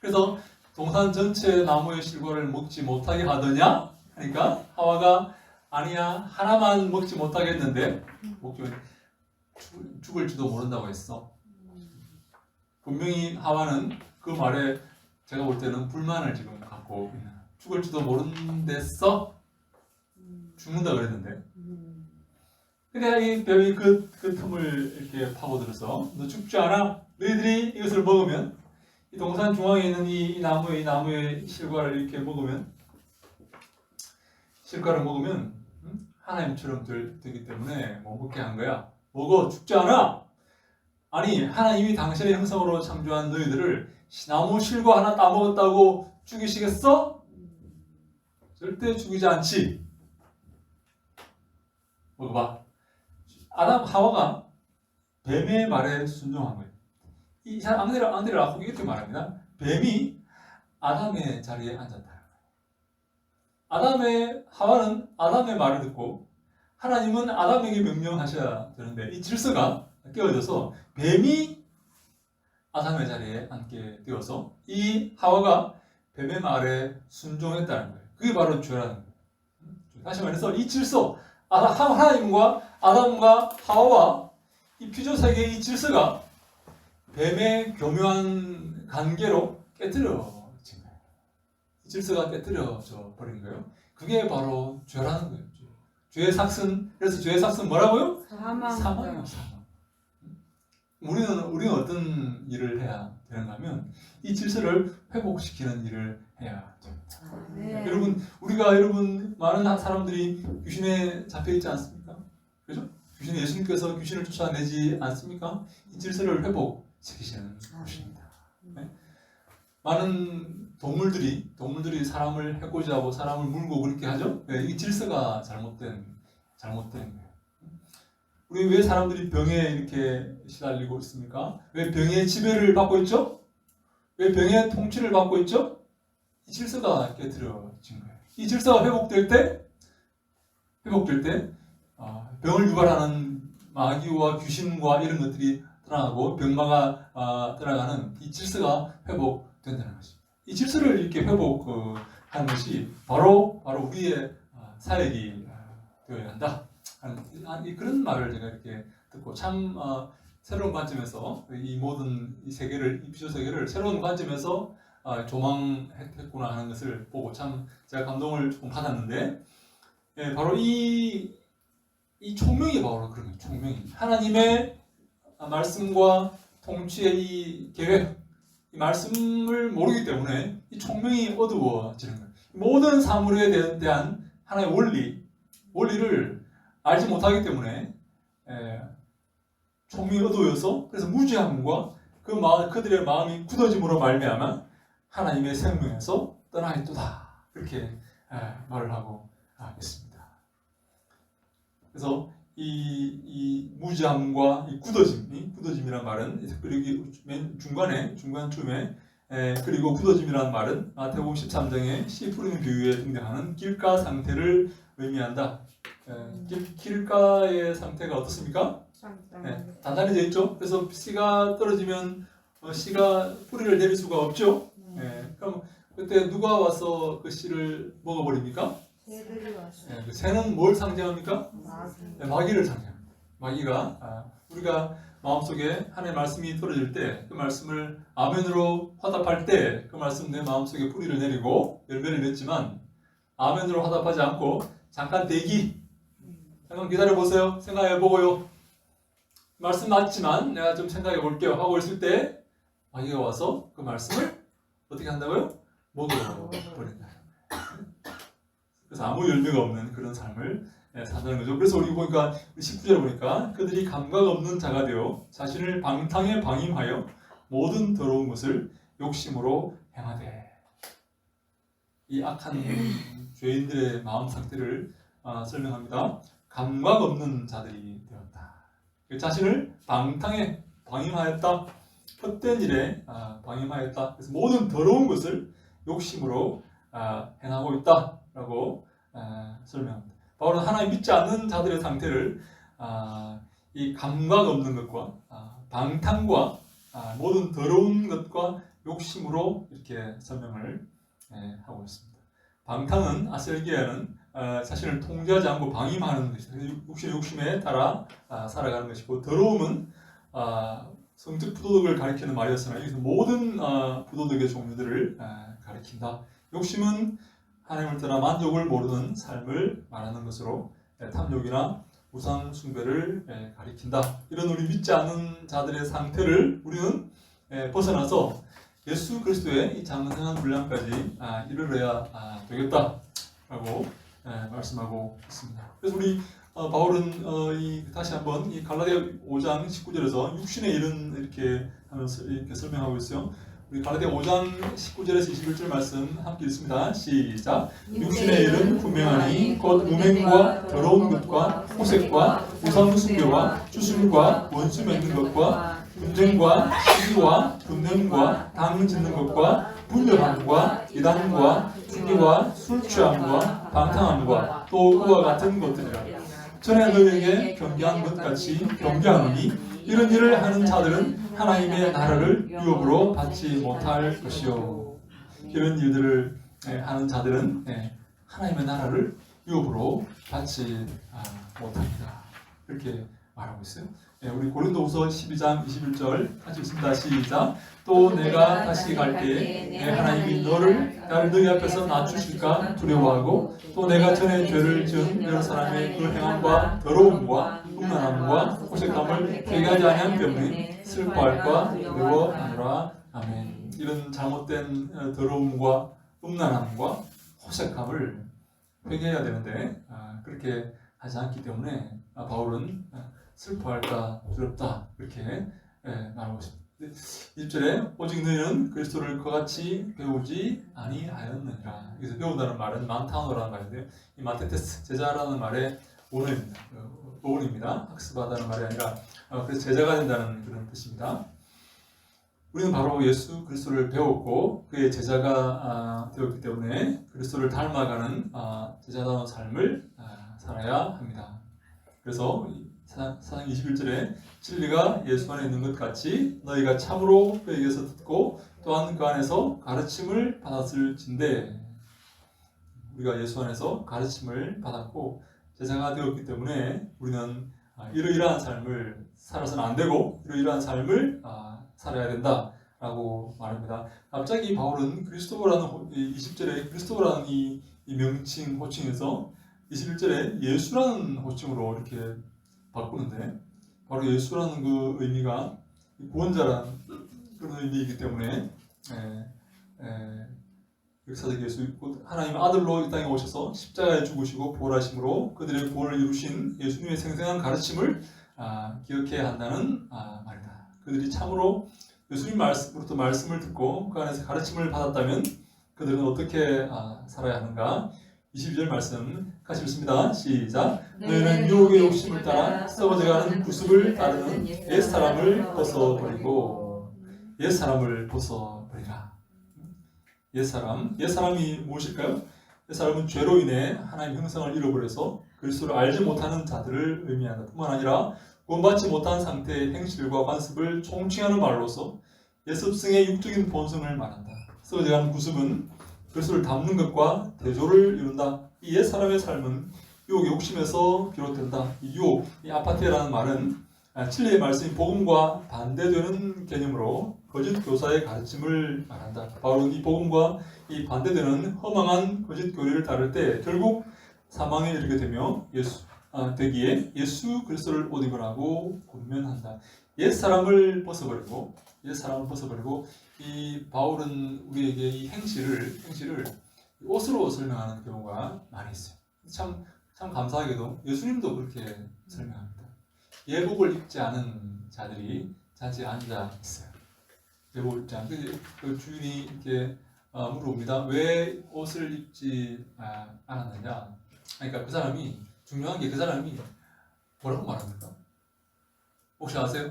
그래서 동산 전체 나무의 실과를 먹지 못하게 하더냐? 하니까 하와가 아니야, 하나만 먹지 못하겠는데 죽을지도 모른다고 했어. 분명히 하와는 그 말에 제가 볼 때는 불만을 지금 갖고 있는, 죽을지도 모른댔어? 죽는다 그랬는데, 근데 이 뱀이 그 틈을 이렇게 파고들어서 너 죽지 않아? 너희들이 이것을 먹으면, 이 동산 중앙에 있는 이 나무의 실과를 이렇게 먹으면, 하나님처럼 되기 때문에 못 먹게 한 거야. 먹어, 죽지 않아? 아니, 하나님이 당신의 형상으로 창조한 너희들을 나무 실과 하나 따먹었다고 죽이시겠어? 절대 죽이지 않지. 먹어봐. 하와가 뱀의 말에 순종한 거예요. 이 앙드레 라콕이 이렇게 말합니다. 뱀이 아담의 자리에 앉았다. 하와는 아담의 말을 듣고 하나님은 아담에게 명령하셔야 되는데, 이 질서가 깨어져서 뱀이 아담의 자리에 앉게 되어서 이 하와가 뱀의 말에 순종했다는 거예요. 그게 바로 죄라는 거예요. 다시 말해서 이 질서, 하나님과 아담과 하와와 이 피조세계의 이 질서가 뱀의 교묘한 관계로 깨뜨려진 거예요. 이 질서가 깨뜨려져 버린 거예요. 그게 바로 죄라는 거예요. 죄의 삭슨. 그래서 죄의 삭슨 뭐라고요? 사망이요. 사망. 우리는 어떤 일을 해야 되는가 하면 이 질서를 회복시키는 일을 해야 됩니다. 여러분, 많은 사람들이 귀신에 잡혀 있지 않습니까? 귀신 예수님께서 귀신을 쫓아내지 않습니까? 이 질서를 회복시키시는 것입니다. 네? 많은 동물들이 사람을 해코지 하고 사람을 물고 그렇게 하죠. 네, 이 질서가 잘못된 거예요. 우리 왜 사람들이 병에 이렇게 시달리고 있습니까? 왜 병의 지배를 받고 있죠? 왜 병의 통치를 받고 있죠? 이 질서가 깨트려진 거예요. 이 질서가 회복될 때 병을 유발하는 마귀와 귀신과 이런 것들이 떠나가고 병마가 떠나가는 이 질서가 회복된다는 것입니다. 이 질서를 이렇게 회복하는 것이 바로 우리의 사역이 되어야 한다. 그런 말을 제가 이렇게 듣고 참 새로운 관점에서 이 모든 이 비주얼 세계를 새로운 관점에서 조망했구나 하는 것을 보고 참 제가 감동을 좀 받았는데, 예, 바로 이 총명이 바로 그런 거예요. 총명이 하나님의 말씀과 통치의 이 계획, 이 말씀을 모르기 때문에 이 총명이 어두워지는 거예요. 모든 사물에 대한 하나의 원리를 알지 못하기 때문에 총명이 어두워서 그래서 무지함과 그들의 마음이 굳어짐으로 말미암아 하나님의 생명에서 떠나 있도다. 그렇게 말을 하고 있습니다. 그래서 이 무지함과 이 굳어짐이란 말은 특별히 중간쯤에 그리고 굳어짐이란 말은 마태복음 13장의 씨 뿌리는 비유에 등장하는 길가 상태를 의미한다. 길가의 상태가 어떻습니까? 단단해져 있죠. 그래서 씨가 떨어지면 씨가 뿌리를 내릴 수가 없죠. 그럼 그때 누가 와서 그 씨를 먹어버립니까? 새들이 왔어요. 그 새는 뭘 상징합니까? 마귀를 상징합니다. 마귀가 우리가 마음속에 하나님의 말씀이 떨어질 때 그 말씀을 아멘으로 화답할 때 그 말씀 내 마음속에 뿌리를 내리고 열매를 맺지만 아멘으로 화답하지 않고 잠깐 잠깐 기다려보세요. 생각해보고요. 말씀 맞지만 내가 좀 생각해볼게요 하고 있을 때 마귀가 와서 그 말씀을 어떻게 한다고요? 먹어버린다. 그래서 아무 열매가 없는 그런 삶을 산다는 거죠. 그래서 우리 보니까 19절에 보니까 그들이 감각 없는 자가 되어 자신을 방탕에 방임하여 모든 더러운 것을 욕심으로 행하되, 이 악한 죄인들의 마음 상태를 설명합니다. 감각 없는 자들이 되었다. 자신을 방탕에 방임하였다. 헛된 일에 방임하였다. 그래서 모든 더러운 것을 욕심으로 행하고 있다라고 설명합니다. 바울은 하나님 믿지 않는 자들의 상태를 이 감각 없는 것과 방탕과 모든 더러운 것과 욕심으로 이렇게 설명을 하고 있습니다. 방탕은 아셀기야는 자신을 통제하지 않고 방임하는 것이고 욕심에 따라 살아가는 것이고, 더러움은 성적 부도덕을 가리키는 말이었으나 여기서 모든 부도덕의 종류들을 가리킨다. 욕심은 하나님을 떠나 만족을 모르는 삶을 말하는 것으로 탐욕이나 우상 숭배를 가리킨다. 이런 우리 믿지 않는 자들의 상태를 우리는 벗어나서 예수 그리스도의 이 장성한 분량까지 이르러야 되겠다라고 말씀하고 있습니다. 그래서 우리 바울은 다시 한번 이 갈라디아 5장 19절에서 육신의 일은 이렇게 하면서 이렇게 설명하고 있어요. 우리 갈라디아 5장 19절에서 21절 말씀 함께 읽습니다. 시작. 육신의 일은 분명하니 곧 음행과 더러운 것과 호색과 우상 숭배와 추심과 원수 맺는 것과 분쟁과 시기와 분냄과 당 짓는 것과 분열함과 이단과 투기와 술 취함과 방탕함과 또 그와 같은 것들이라. 전에 너희에게 경계한 것 같이 경계하노니 이런 일을 하는 자들은 하나님의 나라를 유업으로 받지 못할 것이요. 이런 일들을 하는 자들은 하나님의 나라를 유업으로 받지 못합니다. 이렇게 말하고 있어요. 우리 고린도후서 12장 21절 같이 읽습니다. 시작. 또 내가 다시 갈 때에 하나님이 나를 너희 앞에서 낮추실까 두려워하고, 또 내가 전에 죄를 지은 여러 사람의 그 행함과 더러움과 음란함과 호색함을 회개하지 아니한 때문에 슬퍼할까 두려워하노라. 아멘. 이런 잘못된 더러움과 음란함과 호색함을 회개해야 되는데 그렇게 하지 않기 때문에 바울은 슬퍼할까 두렵다 이렇게 말하고 있습니다. 1절에 오직 너희는 그리스도를 그같이 배우지 아니하였느니라. 여기서 배운다는 말은 만타노라는 말인데요. 이 마테테스 제자라는 말의 원어입니다. 학습하다는 말이 아니라 그래서 제자가 된다는 그런 뜻입니다. 우리는 바로 예수 그리스도를 배웠고 그의 제자가 되었기 때문에 그리스도를 닮아가는 제자다운 삶을 살아야 합니다. 그래서 사장 21절에 진리가 예수 안에 있는 것 같이 너희가 참으로 그에게서 듣고 또한 그 안에서 가르침을 받았을진대. 우리가 예수 안에서 가르침을 받았고 제자가 되었기 때문에 우리는 이러이러한 삶을 살아서는 안 되고 이러이러한 삶을 살아야 된다라고 말합니다. 갑자기 바울은 그리스도라는 20절에 그리스도라는 이 명칭 호칭에서 21절에 예수라는 호칭으로 이렇게 바꾸는데 바로 예수라는 그 의미가 구원자라는 그런 의미이기 때문에 역사적 예수, 하나님의 아들로 이 땅에 오셔서 십자가에 죽으시고 부활하심으로 그들의 구원을 이루신 예수님의 생생한 가르침을 기억해야 한다는 말이다. 그들이 참으로 예수님 말씀으로부터 말씀을 듣고 그 안에서 가르침을 받았다면 그들은 어떻게 살아야 하는가? 22절 말씀 같이 읽습니다. 시작. 너희는 유혹의 욕심을 따라 썩어져가는 구습을 따르는 옛사람을 벗어버리고 옛사람을 벗어버리라. 옛사람이 무엇일까요? 옛사람은 죄로 인해 하나님의 형상을 잃어버려서 그리스도를 알지 못하는 자들을 의미한다. 뿐만 아니라 구원받지 못한 상태의 행실과 관습을 총칭하는 말로서 옛습승의 육적인 본성을 말한다. 썩어져가는 구습은 그리스도를 닮는 것과 대조를 이룬다. 이 옛사람의 삶은 유혹의 욕심에서 비롯된다. 이 유혹, 이 아파테라는 말은 진리의 말씀이 복음과 반대되는 개념으로 거짓 교사의 가르침을 말한다. 바로 이 복음과 이 반대되는 허망한 거짓 교리를 따를 때 결국 사망에 이르게 되며 되기에 예수 그리스도를 옷 입으라고 권면한다. 옛사람을 벗어버리고 이 바울은 우리에게 이 행실을 옷으로 설명하는 경우가 많이 있어요. 참 감사하게도 예수님도 그렇게 설명합니다. 예복을 입지 않은 자들이 자리에 앉아 있어요. 예복을 입지 않은 그 주인이 이렇게 물어봅니다. 왜 옷을 입지 않았느냐? 그러니까 그 사람이 중요한 게 그 사람이 뭐라고 말합니까? 혹시 아세요?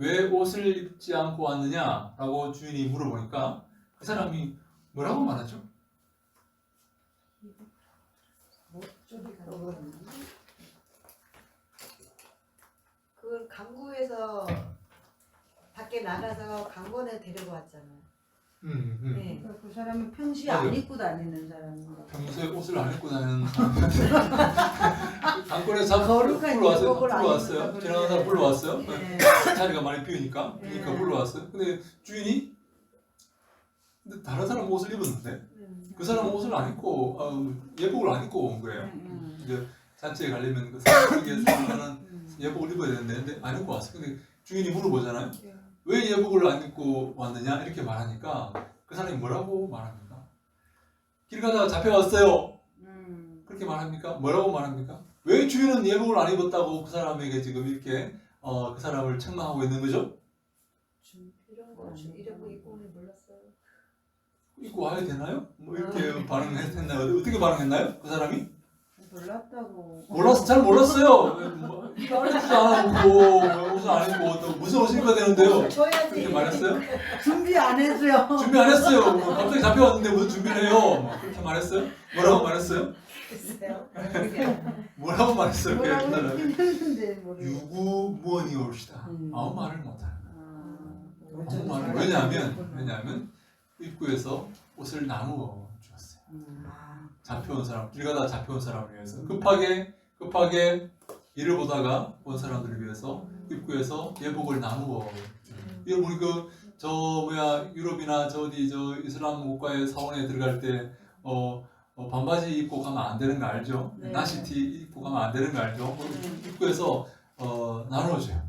왜 옷을 입지 않고 왔느냐라고 주인이 물어보니까 그 사람이 뭐라고 말하죠? 그 강구에서 밖에 나가서 강권에 데리고 왔잖아요. 네. 그 사람은 평소에 안 입고 다니는 사람인가. 평소에 옷을 안 입고 다니는 강권에서 거룩한 예복을 안 불러왔어요. 입고 지나가다 불러왔어요. 네. 자리가 많이 비우니까 불러왔어요. 근데 주인이 근데 다른 사람 옷을 입었는데 그 사람은 옷을 안 입고 예복을 안 입고 온 거예요. 이제 잔치에 가려면 그 사람에게 사용하는 예복을 입어야 되는데 안 입고 왔어요. 근데 주인이 물어보잖아요. 왜 예복을 안 입고 왔느냐 이렇게 말하니까 그 사람이 뭐라고 말합니까? 길 가다가 잡혀왔어요. 그렇게 말합니까? 뭐라고 말합니까? 왜 주인은 예복을 안 입었다고 그 사람에게 지금 이렇게 그 사람을 책망하고 있는 거죠? 이런 거 입고 오는 몰랐어요. 입고 와야 되나요? 뭐 이렇게 반응했나요? 어떻게 반응했나요? 그 사람이? 몰랐다고. 잘 몰랐어요. 말해주지 않았고 옷을 안 입고 또 무슨 옷을 입어야 되는데요? 줘야지. 그렇게 말했어요? 준비 안 했어요. 준비 안 했어요. 뭐 갑자기 잡혀왔는데 무슨 준비를 해요? 뭐 그렇게 말했어요? 뭐라고 말했어요? 글쎄요. 뭐라고 말했어요? 뭐라고 그랬다는 했는데 모르겠어요. 유구무원이 옵시다. 아무 말을 못하는 아무 말을 왜냐하면 입구에서 옷을 나누어 주었어요. 잡혀온 사람, 길 가다 잡혀온 사람을 위해서 급하게 일을 보다가 온 사람들을 위해서 입구에서 예복을 나누어 줘요. 우리 유럽이나 저 이슬람 국가의 사원에 들어갈 때 반바지 입고 가면 안 되는 거 알죠? 네. 나시티 입고 가면 안 되는 거 알죠? 입구에서 나눠줘요.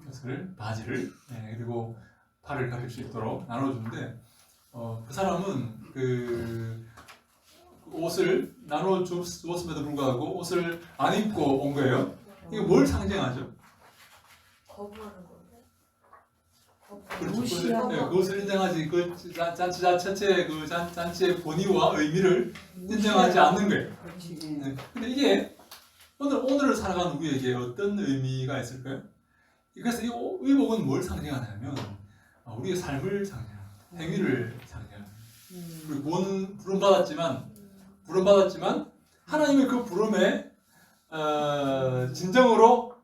그것을 바지를 그리고 팔을 가릴 수 있도록 나눠주는데 그 사람은 그 옷을 나눠 주었음에도 불구하고 옷을 안 입고 온 거예요. 이게 뭘 상징하죠? 거부하는 건데. 그렇죠. 무시하고. 네, 그것을 인정하지 그 잔치 자체의 그 잔치의 본의와 의미를 인정하지 않는 거예요. 그렇지. 네. 근데 이게 오늘을 살아가는 우리에게 어떤 의미가 있을까요? 그래서 이 의복은 뭘 상징하냐면 우리의 삶을 상징합니다. 행위를 상징합니다. 우리 부름받았지만 하나님의 그 부름에 진정으로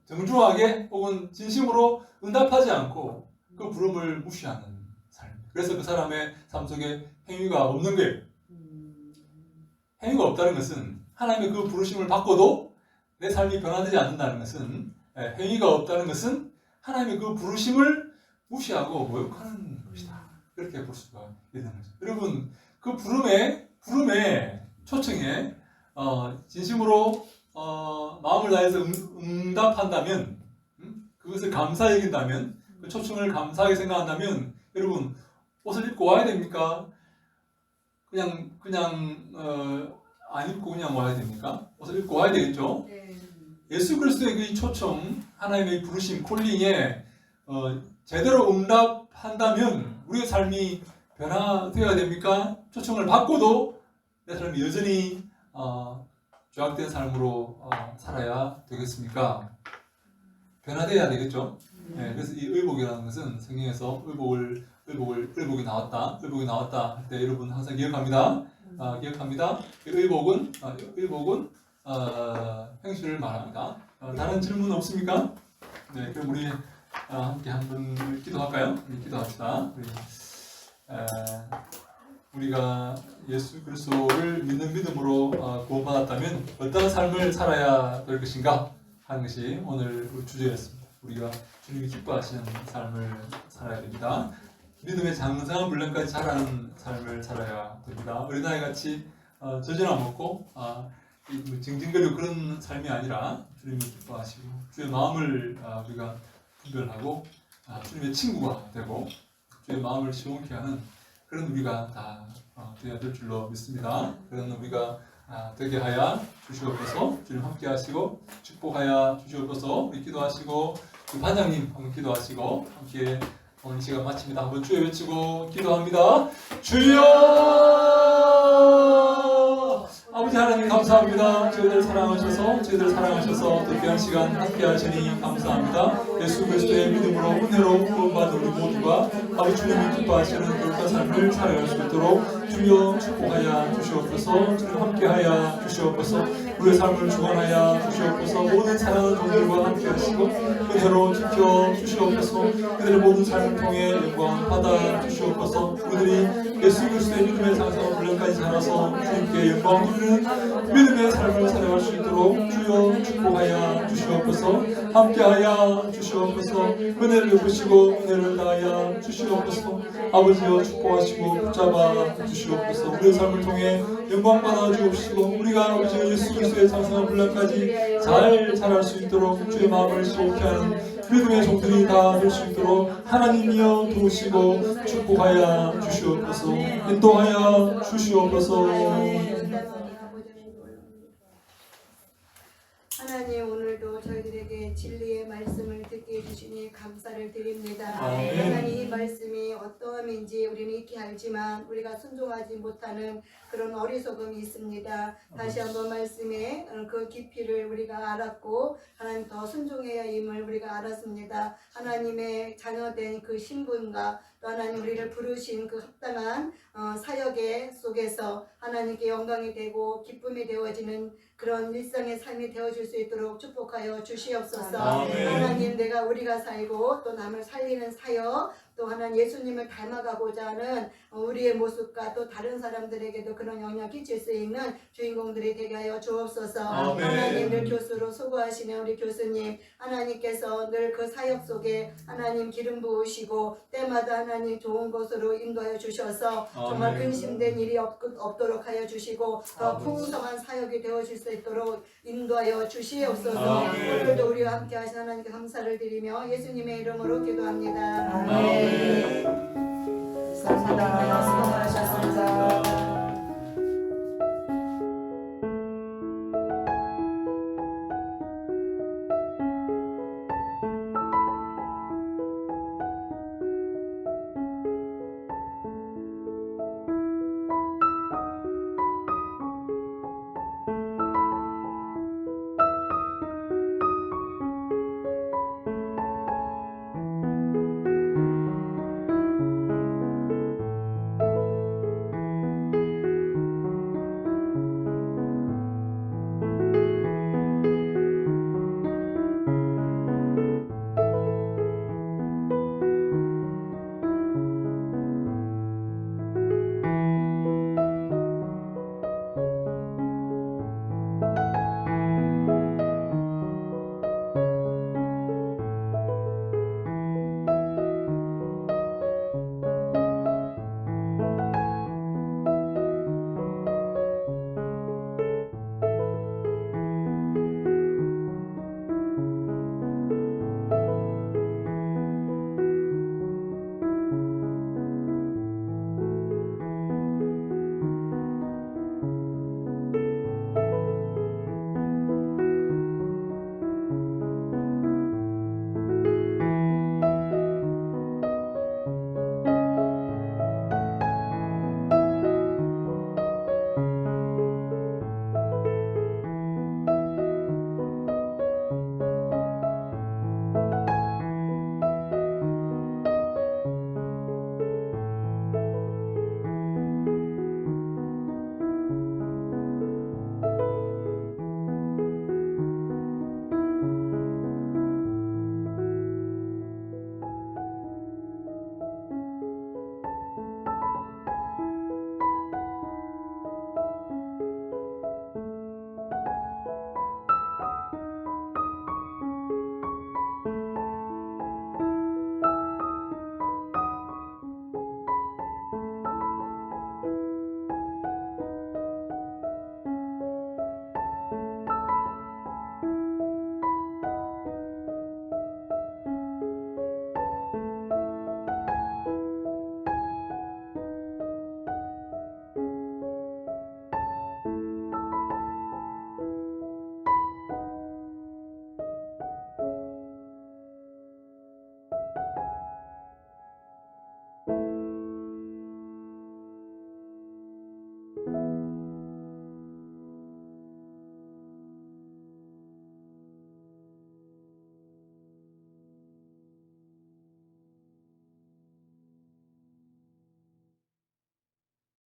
정중하게 혹은 진심으로 응답하지 않고 그 부름을 무시하는 삶. 그래서 그 사람의 삶 속에 행위가 없는 거예요. 행위가 없다는 것은 하나님의 그 부르심을 받고도 내 삶이 변화되지 않는다는 것은 행위가 없다는 것은 하나님의 그 부르심을 무시하고 모욕하는 것이다. 그렇게 볼 수가 있는 거죠. 여러분 그 부름의 초청에 진심으로 마음을 다해서 응답한다면 그것을 감사히 여긴다면 그 초청을 감사하게 생각한다면 여러분 옷을 입고 와야 됩니까? 그냥 안 입고 그냥 와야 됩니까? 옷을 입고 와야 되겠죠? 네. 예수 그리스도의 그 초청, 하나님의 부르심, 콜링에 제대로 응답한다면 우리의 삶이 변화되어야 됩니까? 초청을 받고도 내 삶이 여전히 죄악된 삶으로 살아야 되겠습니까? 변화되어야 되겠죠? 네, 그래서 이 의복이라는 것은 성경에서 의복이 나왔다 할 때 여러분 항상 기억합니다. 기억합니다. 의복은 행실을 말합니다. 다른 질문 없습니까? 네, 그럼 우리 함께 한번 기도할까요? 기도합시다. 우리가 예수 그리스도를 믿는 믿음으로 구원받았다면 어떤 삶을 살아야 될 것인가 하는 것이 오늘 주제였습니다. 우리가 주님이 기뻐하시는 삶을 살아야 됩니다. 믿음의 장성한 분량까지 자라는 삶을 살아야 됩니다. 어린아이같이 젖은 안 먹고 징징거리고 그런 삶이 아니라 주님이 기뻐하시고 주의 마음을 우리가 분별하고 주님의 친구가 되고 주의 마음을 시원케 하는 그런 우리가 다 되어야 될 줄로 믿습니다. 그런 우리가 되게 하여 주시옵소서. 주님 함께 하시고 축복하여 주시옵소서. 우리 기도하시고 반장님 한번 기도하시고 함께 오늘 시간 마칩니다. 한번 주여 외치고 기도합니다. 주여! 아버지 하나님 감사합니다. 저희들 사랑하셔서 또 귀한 시간 함께 하시니 감사합니다. 예수 그리스도의 믿음으로 은혜로 구원받은 우리 모두가 아버지 주님이 기뻐하시는 거룩한 삶을 살아갈 수 있도록 주여 축복하여 주시옵소서. 주님 함께하여 주시옵소서. 우리의 삶을 주관하여 주시옵소서. 모든 사랑하는 종들과 함께 하시고 은혜로 지켜 주시옵소서. 그들의 모든 삶을 통해 영광 받아 주시옵소서. 우리들이 예수 그리스도의 믿음의 장성한 분량까지 자라서 주님께 영광 드리는 믿음의 삶을 살아갈 수 있도록 주여 축복하여 주시옵소서. 함께하여 주시옵소서. 은혜를 베푸시고 은혜를 다하여 주시옵소서. 아버지여 축복하시고 붙잡아 주시옵소서. 우리의 삶을 통해 영광 받아 주옵시고 우리가 아버지 예수 그리스도의 장성한 분량까지 잘 자랄 수 있도록 주의 마음을 시원케 하는 믿음의 종들이 다 될 수 있도록 하나님이여 도우시고 축복하여 주시옵소서. 인도하여 주시옵소서. 하나님 오늘도 저희들에게 진리의 말씀을 듣게 해주시니 감사를 드립니다. 아멘. 하나님 이 말씀이 어떠함인지 우리는 익히 알지만 우리가 순종하지 못하는 그런 어리석음이 있습니다. 다시 한번 말씀에 그 깊이를 우리가 알았고 하나님 더 순종해야 임을 우리가 알았습니다. 하나님의 자녀된 그 신분과 또 하나님 우리를 부르신 그 합당한 사역의 속에서 하나님께 영광이 되고 기쁨이 되어지는 그런 일상의 삶이 되어줄 수 있도록 축복하여 주시옵소서. 아멘. 하나님 우리가 살고 또 남을 살리는 사역 또 하나님 예수님을 닮아가고자 하는 우리의 모습과 또 다른 사람들에게도 그런 영향을 끼칠 수 있는 주인공들이 되게 하여 주옵소서. 아멘. 하나님 늘 교수로 수고하시는 우리 교수님 하나님께서 늘 그 사역 속에 하나님 기름 부으시고 때마다 하나님 좋은 곳으로 인도하여 주셔서 정말 아멘. 근심된 일이 없도록 하여 주시고 더 아멘. 풍성한 사역이 되어질 수 있도록 인도하여 주시옵소서. 아멘. 오늘도 우리와 함께 하신 하나님께 감사를 드리며 예수님의 이름으로 기도합니다. 아멘. 감사합니다. 수고하셨습니다.